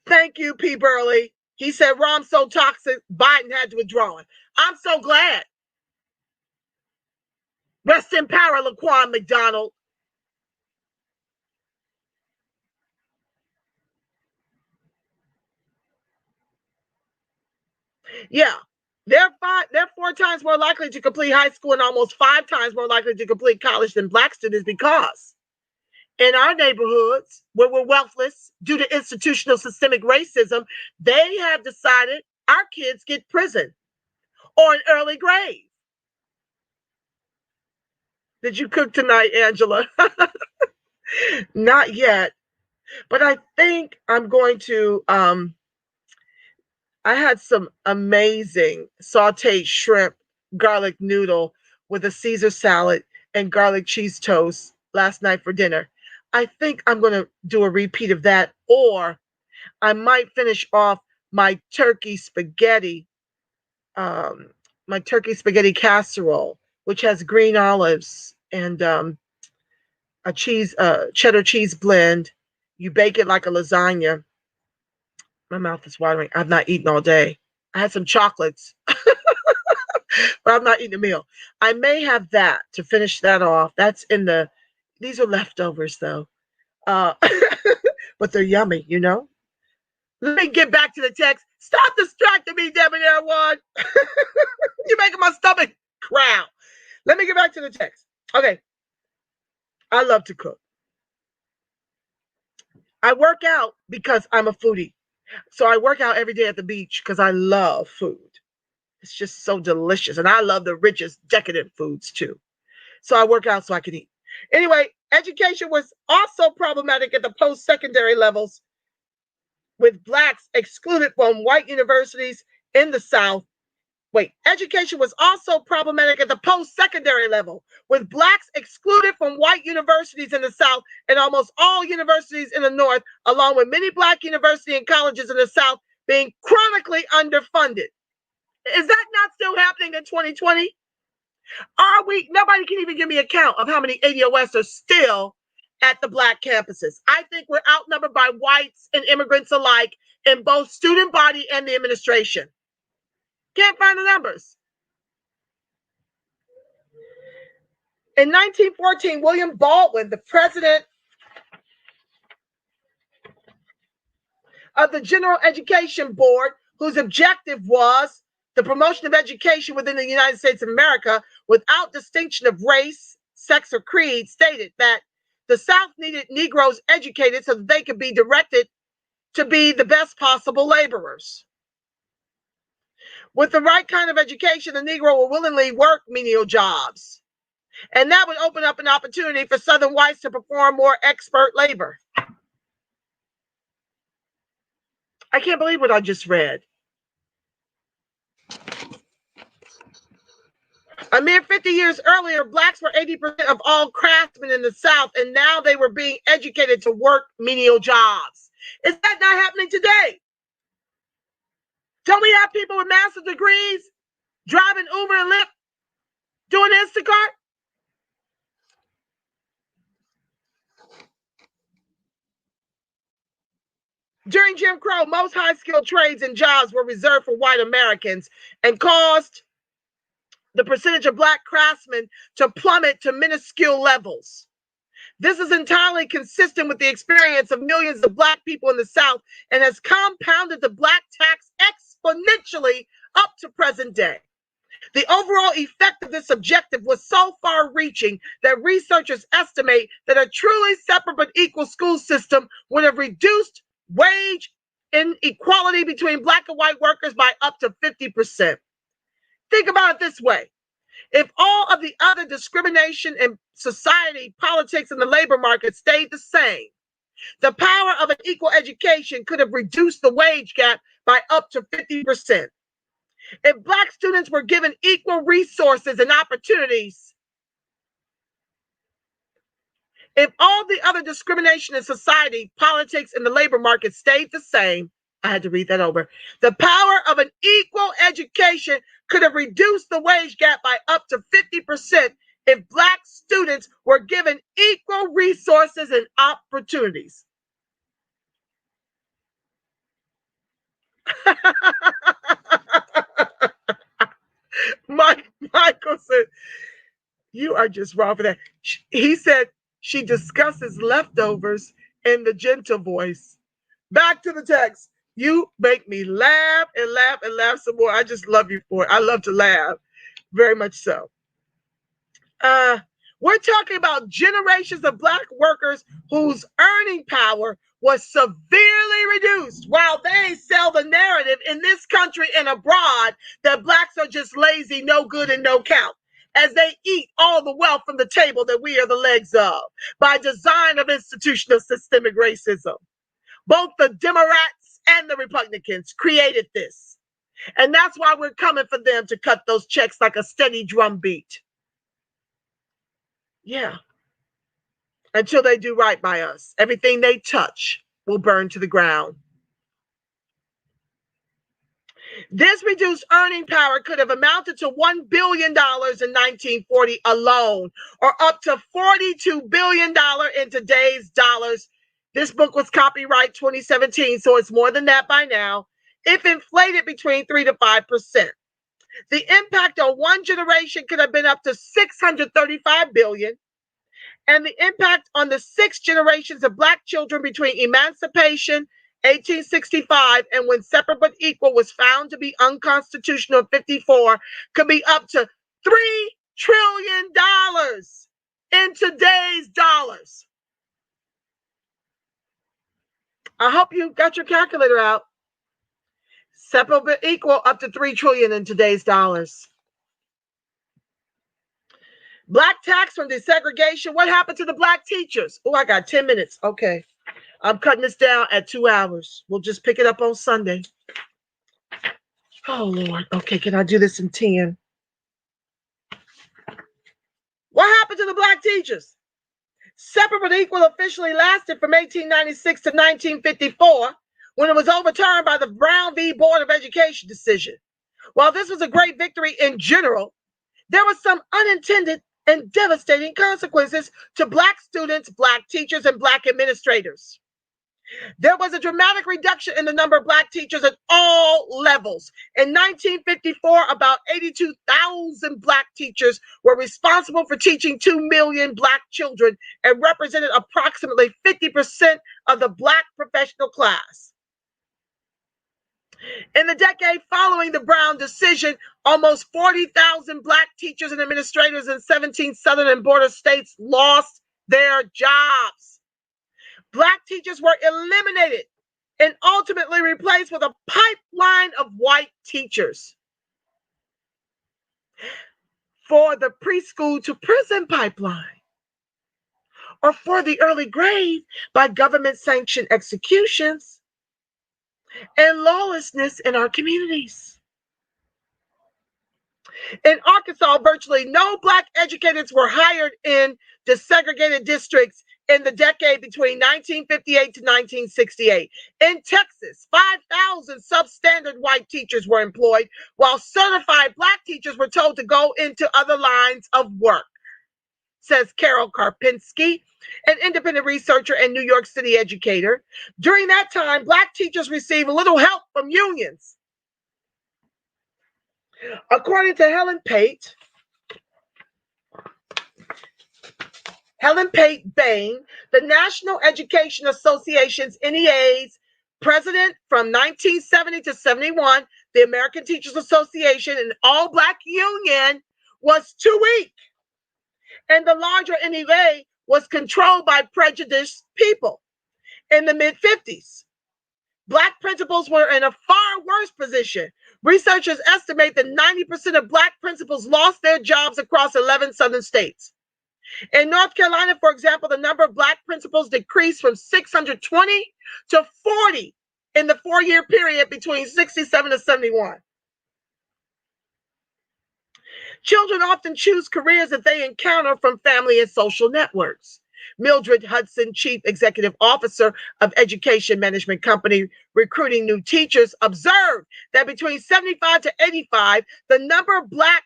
Thank you, P. Burley. He said, Rom's so toxic, Biden had to withdraw it. I'm so glad. Rest in power, Laquan McDonald. Yeah, they're 4 times more likely to complete high school and almost 5 times more likely to complete college than black students because in our neighborhoods where we're wealthless due to institutional systemic racism, they have decided our kids get prison or an early grave. Did you cook tonight, Angela? Not yet, but I think I'm going to, I had some amazing sauteed shrimp, garlic noodle with a Caesar salad and garlic cheese toast last night for dinner. I think I'm going to do a repeat of that, or I might finish off my turkey spaghetti casserole, which has green olives and a cheddar cheese blend. You bake it like a lasagna. My mouth is watering. I've not eaten all day. I had some chocolates, but I'm not eating a meal. I may have that to finish that off. These are leftovers though. But they're yummy, you know? Let me get back to the text. Stop distracting me, Debonair One. You're making my stomach growl. Let me get back to the text. Okay. I love to cook. I work out because I'm a foodie. So I work out every day at the beach because I love food. It's just so delicious. And I love the richest, decadent foods too. So I work out so I can eat. Anyway, education was also problematic at the post-secondary levels, with blacks excluded from white universities in the South. Education was also problematic at the post-secondary level, with blacks excluded from white universities in the South and almost all universities in the North, along with many black universities and colleges in the South being chronically underfunded. Is that not still happening in 2020? Nobody can even give me a count of how many ADOS are still at the black campuses. I think we're outnumbered by whites and immigrants alike in both student body and the administration. Can't find the numbers. In 1914, William Baldwin, the president of the General Education Board, whose objective was the promotion of education within the United States of America without distinction of race, sex, or creed, stated that the South needed Negroes educated so that they could be directed to be the best possible laborers. With the right kind of education, the Negro will willingly work menial jobs. And that would open up an opportunity for Southern whites to perform more expert labor. I can't believe what I just read. A mere 50 years earlier, blacks were 80% of all craftsmen in the South, and now they were being educated to work menial jobs. Is that not happening today? Don't we have people with master's degrees driving Uber and Lyft, doing Instacart? During Jim Crow, most high-skilled trades and jobs were reserved for white Americans and caused the percentage of black craftsmen to plummet to minuscule levels. This is entirely consistent with the experience of millions of black people in the South and has compounded the black tax exponentially up to present day. The overall effect of this objective was so far-reaching that researchers estimate that a truly separate but equal school system would have reduced wage inequality between black and white workers by up to 50%. Think about it this way. If all of the other discrimination in society, politics, and the labor market stayed the same, the power of an equal education could have reduced the wage gap by up to 50%. If Black students were given equal resources and opportunities, if all the other discrimination in society, politics, and the labor market stayed the same, I had to read that over. The power of an equal education could have reduced the wage gap by up to 50% if Black students were given equal resources and opportunities. Michael said, you are just wrong for that. He said she discusses leftovers in the gentle voice. Back to the text. You make me laugh and laugh and laugh some more. I just love you for it. I love to laugh, very much so. We're talking about generations of Black workers whose earning power was severely reduced while they sell the narrative in this country and abroad that Blacks are just lazy, no good, and no count, as they eat all the wealth from the table that we are the legs of by design of institutional systemic racism. Both the Democrats and the Republicans created this. And that's why we're coming for them to cut those checks like a steady drum beat. Yeah. Until they do right by us. Everything they touch will burn to the ground. This reduced earning power could have amounted to $1 billion in 1940 alone, or up to $42 billion in today's dollars. This book was copyright 2017, so it's more than that by now, if inflated between 3 to 5%. The impact on one generation could have been up to $635 billion. And the impact on the 6 generations of Black children between emancipation, 1865, and when separate but equal was found to be unconstitutional in 54, could be up to $3 trillion in today's dollars. I hope you got your calculator out. Separate but equal, up to $3 trillion in today's dollars. Black Tax From Desegregation. What happened to the Black teachers? Oh, I got 10 minutes. Okay. I'm cutting this down at 2 hours. We'll just pick it up on Sunday. Oh, Lord. Okay, can I do this in 10? What happened to the Black teachers? Separate but equal officially lasted from 1896 to 1954, when it was overturned by the Brown v. Board of Education decision. While this was a great victory in general, there were some unintended and devastating consequences to Black students, Black teachers, and Black administrators. There was a dramatic reduction in the number of Black teachers at all levels. In 1954, about 82,000 Black teachers were responsible for teaching 2 million Black children and represented approximately 50% of the Black professional class. In the decade following the Brown decision, almost 40,000 Black teachers and administrators in 17 southern and border states lost their jobs. Black teachers were eliminated and ultimately replaced with a pipeline of white teachers. For the preschool to prison pipeline, or for the early grade by government-sanctioned executions and lawlessness in our communities. In Arkansas, virtually no Black educators were hired in desegregated districts in the decade between 1958 to 1968. In Texas, 5,000 substandard white teachers were employed, while certified Black teachers were told to go into other lines of work, says Carol Karpinski, an independent researcher and New York City educator. During that time, Black teachers received little help from unions. According to Helen Pate Bain, the National Education Association's NEA's president from 1970 to 71, the American Teachers Association, an all-Black union, was too weak. And the larger NEA was controlled by prejudiced people. In the mid-50s, Black principals were in a far worse position. Researchers estimate that 90% of Black principals lost their jobs across 11 southern states. In North Carolina, for example, the number of Black principals decreased from 620 to 40 in the 4-year period between 67 and 71. Children often choose careers that they encounter from family and social networks. Mildred Hudson, Chief Executive Officer of Education Management Company Recruiting New Teachers, observed that between 75 to 85, the number of Black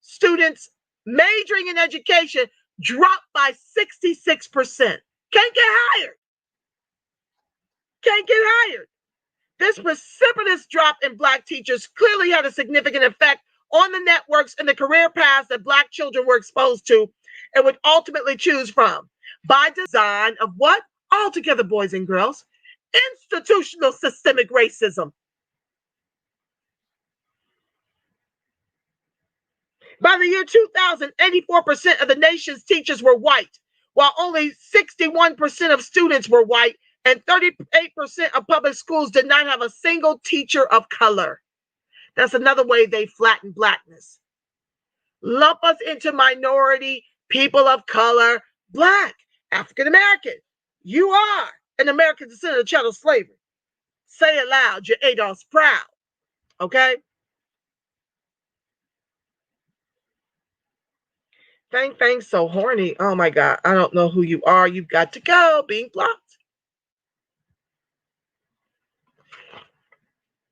students majoring in education dropped by 66%. Can't get hired. Can't get hired. This precipitous drop in Black teachers clearly had a significant effect on the networks and the career paths that Black children were exposed to and would ultimately choose from. By design of what? Altogether, boys and girls, institutional systemic racism. By the year 2000, 84% of the nation's teachers were white, while only 61% of students were white, and 38% of public schools did not have a single teacher of color. That's another way they flatten Blackness. Lump us into minority, people of color, Black, African American. You are an American descendant of chattel slavery. Say it loud, you're Adolph's proud. Okay? Fang, so horny. Oh my God. I don't know who you are. You've got to go. Being blocked.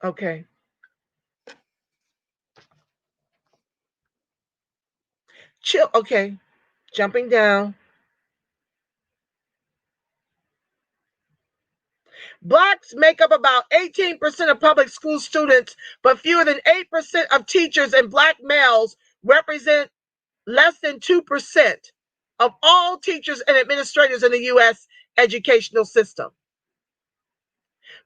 Okay. Chill. Okay. Jumping down. Blacks make up about 18% of public school students, but fewer than 8% of teachers, and Black males represent less than 2% of all teachers and administrators in the U.S. educational system.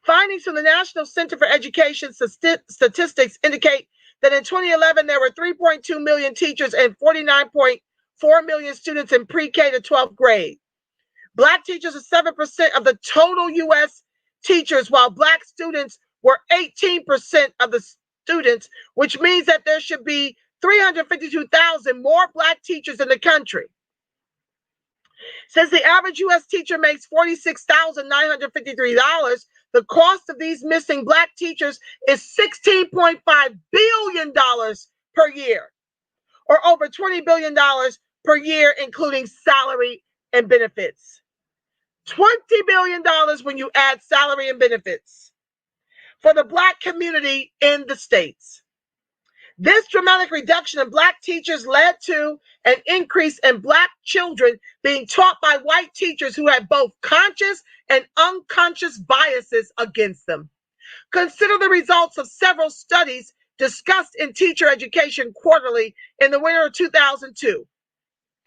Findings from the National Center for Education Statistics indicate that in 2011, there were 3.2 million teachers and 49.4 million students in pre-K to 12th grade. Black teachers are 7% of the total U.S. teachers, while Black students were 18% of the students, which means that there should be 352,000 more Black teachers in the country. Since the average U.S. teacher makes $46,953, the cost of these missing Black teachers is $16.5 billion per year, or over $20 billion per year, including salary and benefits. $20 billion when you add salary and benefits for the Black community in the States. This dramatic reduction in Black teachers led to an increase in Black children being taught by white teachers who had both conscious and unconscious biases against them. Consider the results of several studies discussed in Teacher Education Quarterly in the winter of 2002.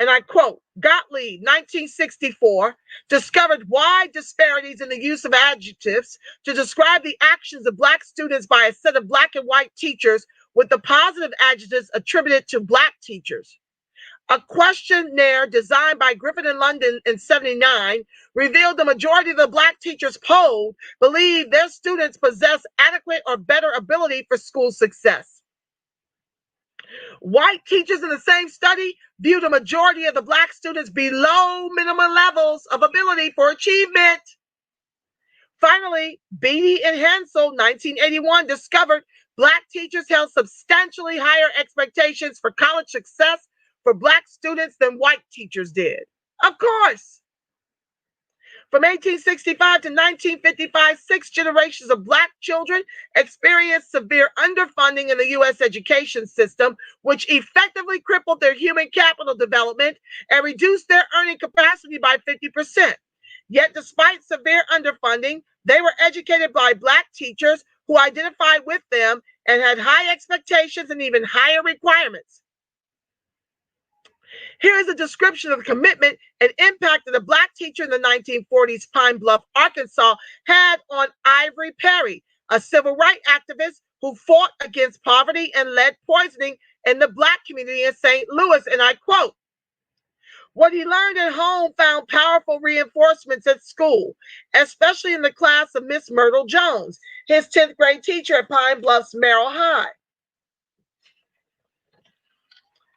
And I quote, Gottlieb, 1964, discovered wide disparities in the use of adjectives to describe the actions of Black students by a set of Black and white teachers, with the positive adjectives attributed to Black teachers. A questionnaire designed by Griffin in London in 1979 revealed the majority of the Black teachers polled believed their students possess adequate or better ability for school success. White teachers in the same study viewed a majority of the Black students below minimum levels of ability for achievement. Finally, Beatty and Hansel, 1981, discovered Black teachers held substantially higher expectations for college success for Black students than white teachers did. Of course. From 1865 to 1955, 6 generations of Black children experienced severe underfunding in the U.S. education system, which effectively crippled their human capital development and reduced their earning capacity by 50%. Yet, despite severe underfunding, they were educated by Black teachers who identified with them and had high expectations and even higher requirements. Here is a description of the commitment and impact that a Black teacher in the 1940s, Pine Bluff, Arkansas, had on Ivory Perry, a civil rights activist who fought against poverty and lead poisoning in the Black community in St. Louis. And I quote, What he learned at home found powerful reinforcements at school, especially in the class of Miss Myrtle Jones, his 10th grade teacher at Pine Bluff's Merrill High.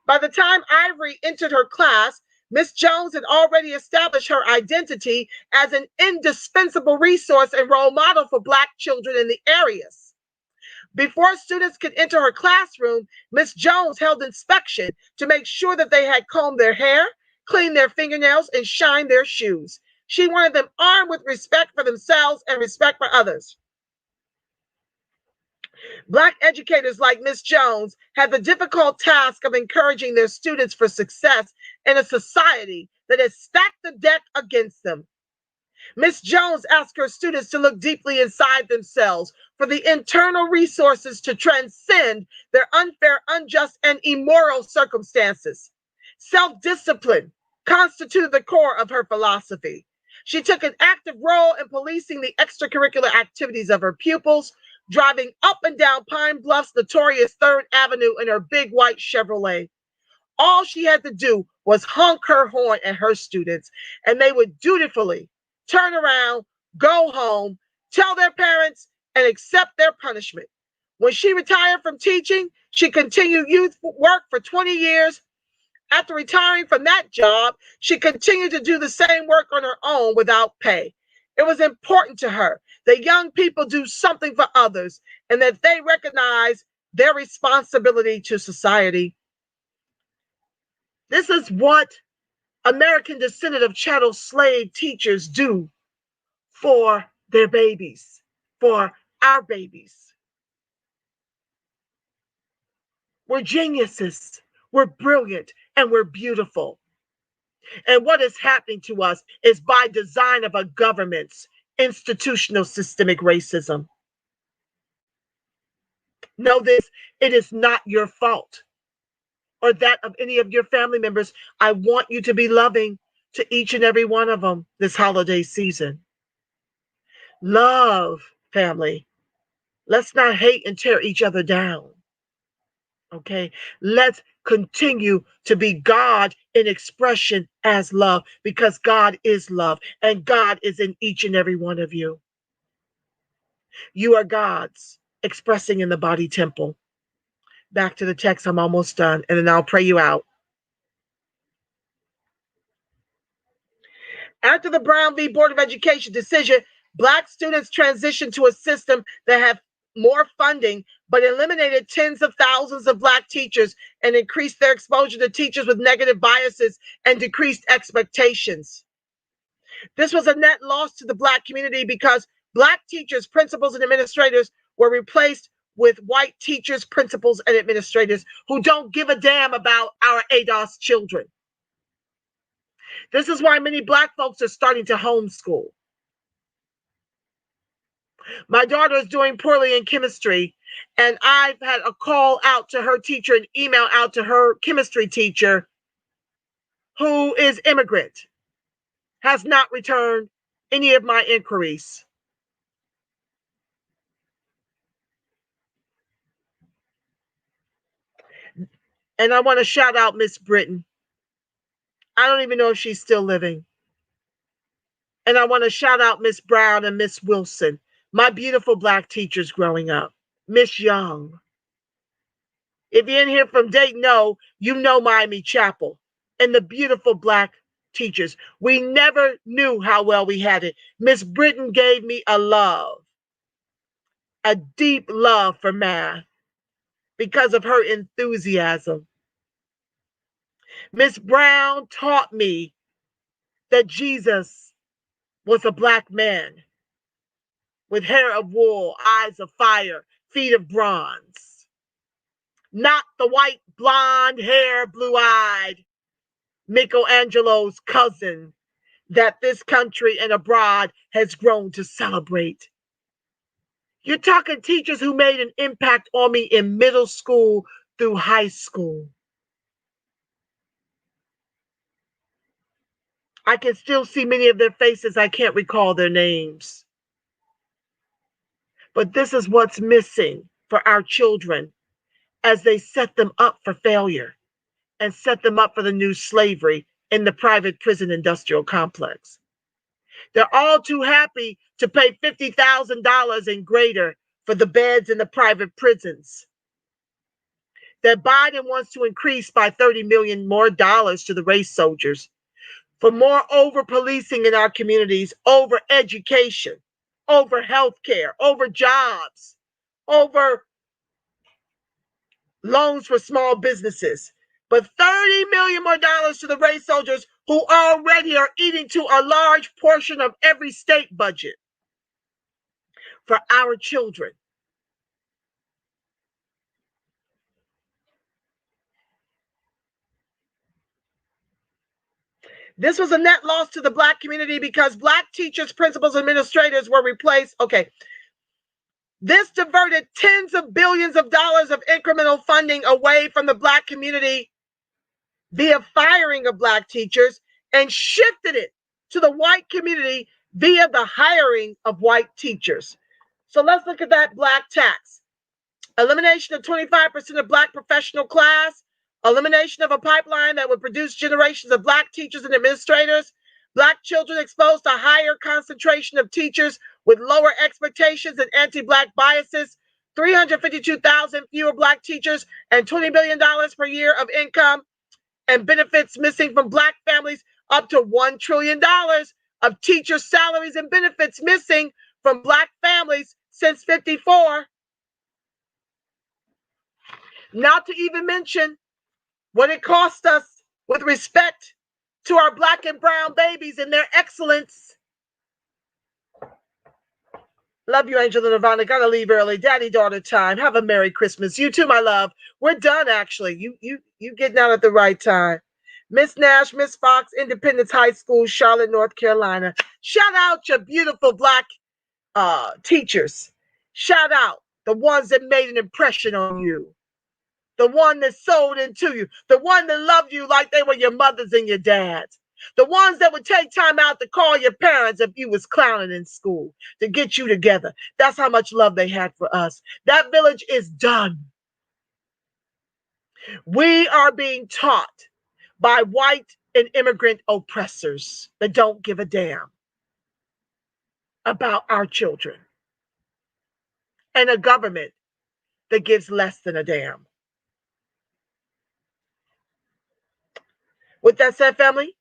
By the time Ivory entered her class, Miss Jones had already established her identity as an indispensable resource and role model for Black children in the areas. Before students could enter her classroom, Miss Jones held inspection to make sure that they had combed their hair, cleaned their fingernails, and shined their shoes. She wanted them armed with respect for themselves and respect for others. Black educators like Miss Jones had the difficult task of encouraging their students for success in a society that has stacked the deck against them. Miss Jones asked her students to look deeply inside themselves for the internal resources to transcend their unfair, unjust, and immoral circumstances. Self-discipline constituted the core of her philosophy. She took an active role in policing the extracurricular activities of her pupils, driving up and down Pine Bluff's notorious 3rd Avenue in her big white Chevrolet. All she had to do was honk her horn at her students, and they would dutifully turn around, go home, tell their parents, and accept their punishment. When she retired from teaching, she continued youth work for 20 years. After retiring from that job, she continued to do the same work on her own without pay. It was important to her that young people do something for others and that they recognize their responsibility to society. This is what American descendant of chattel slave teachers do for their babies, for our babies. We're geniuses, we're brilliant, and we're beautiful. And what is happening to us is by design of a government's institutional systemic racism. Know this, it is not your fault or that of any of your family members. I want you to be loving to each and every one of them this holiday season. Love, family. Let's not hate and tear each other down. Okay, let's continue to be God in expression as love, because God is love and God is in each and every one of you. You are God's expressing in the body temple. Back to the text, I'm almost done, and then I'll pray you out. After the Brown v. Board of Education decision, Black students transitioned to a system that had more funding, but eliminated tens of thousands of Black teachers and increased their exposure to teachers with negative biases and decreased expectations. This was a net loss to the Black community because Black teachers, principals, and administrators were replaced with white teachers, principals, and administrators who don't give a damn about our ADOS children. This is why many Black folks are starting to homeschool. My daughter is doing poorly in chemistry, and I've had a call out to her teacher, an email out to her chemistry teacher, who is immigrant, has not returned any of my inquiries. And I want to shout out Miss Britton. I don't even know if she's still living. And I want to shout out Miss Brown and Miss Wilson, my beautiful Black teachers growing up. Miss Young. If you're in here from Dayton, you know Miami Chapel and the beautiful Black teachers. We never knew how well we had it. Miss Britton gave me a deep love for math because of her enthusiasm. Miss Brown taught me that Jesus was a Black man with hair of wool, eyes of fire, feet of bronze. Not the white, blonde hair, blue-eyed Michelangelo's cousin that this country and abroad has grown to celebrate. You're talking teachers who made an impact on me in middle school through high school. I can still see many of their faces. I can't recall their names. But this is what's missing for our children as they set them up for failure and set them up for the new slavery in the private prison industrial complex. They're all too happy to pay $50,000 and greater for the beds in the private prisons. That Biden wants to increase by $30 million more dollars to the race soldiers for more over policing in our communities, over education, over healthcare, over jobs, over loans for small businesses. But $30 million more dollars to the race soldiers who already are eating to a large portion of every state budget for our children. This was a net loss to the Black community because Black teachers, principals, administrators were replaced. Okay. This diverted tens of billions of dollars of incremental funding away from the Black community via firing of Black teachers and shifted it to the white community via the hiring of white teachers. So let's look at that Black tax. Elimination of 25% of Black professional class, elimination of a pipeline that would produce generations of Black teachers and administrators, Black children exposed to higher concentration of teachers with lower expectations and anti-Black biases, 352,000 fewer Black teachers, and $20 billion per year of income and benefits missing from Black families, up to $1 trillion of teacher salaries and benefits missing from Black families since '54. Not to even mention what it cost us with respect to our Black and brown babies and their excellence. Love you, Angel and Nirvana. Gotta leave early. Daddy, daughter time. Have a Merry Christmas. You too, my love. We're done, actually. You getting out at the right time. Miss Nash, Miss Fox, Independence High School, Charlotte, North Carolina. Shout out your beautiful Black teachers. Shout out the ones that made an impression on you. The one that sold into you. The one that loved you like they were your mothers and your dads. The ones that would take time out to call your parents if you was clowning in school to get you together. That's how much love they had for us. That village is done. We are being taught by white and immigrant oppressors that don't give a damn about our children. And a government that gives less than a damn. With that said, family,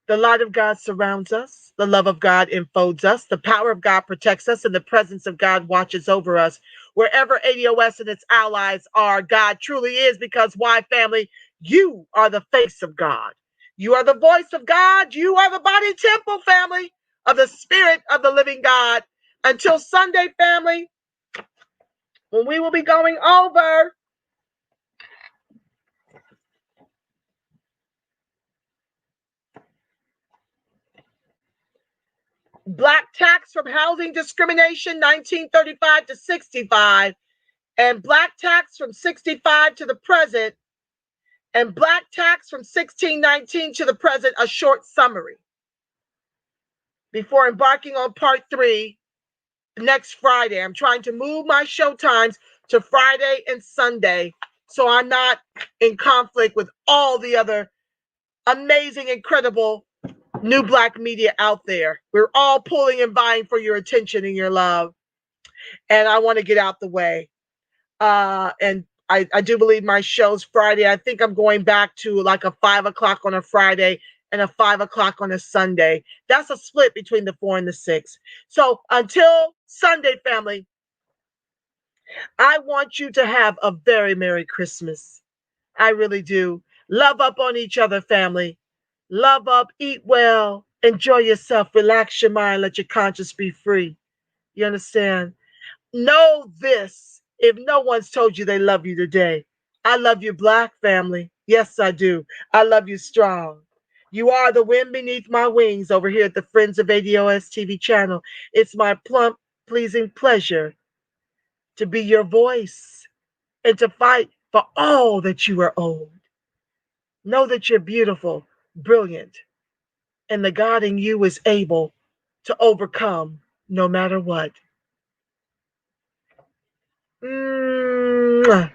the light of God surrounds us. The love of God enfolds us. The power of God protects us. And the presence of God watches over us. Wherever ADOS and its allies are, God truly is, because why, family? You are the face of God. You are the voice of God. You are the body temple, family, of the Spirit of the living God. Until Sunday, family, when we will be going over Black Tax from Housing Discrimination, 1935 to 65, and Black Tax from 65 to the present, and Black Tax from 1619 to the present, a short summary, before embarking on part 3 next Friday. I'm trying to move my show times to Friday and Sunday, so I'm not in conflict with all the other amazing, incredible new Black media out there. We're all pulling and buying for your attention and your love. And I want to get out the way. And I do believe my show's Friday. I think I'm going back to like a 5 o'clock on a Friday and a 5 o'clock on a Sunday. That's a split between the 4 and the 6. So until Sunday, family, I want you to have a very Merry Christmas. I really do. Love up on each other, family. Love up, eat well, enjoy yourself, relax your mind, let your conscience be free. You understand? Know this, if no one's told you they love you today. I love you, Black family. Yes, I do. I love you strong. You are the wind beneath my wings over here at the Friends of ADOS TV channel. It's my plump, pleasing pleasure to be your voice and to fight for all that you are owed. Know that you're beautiful, brilliant, and the God in you is able to overcome no matter what. Mwah.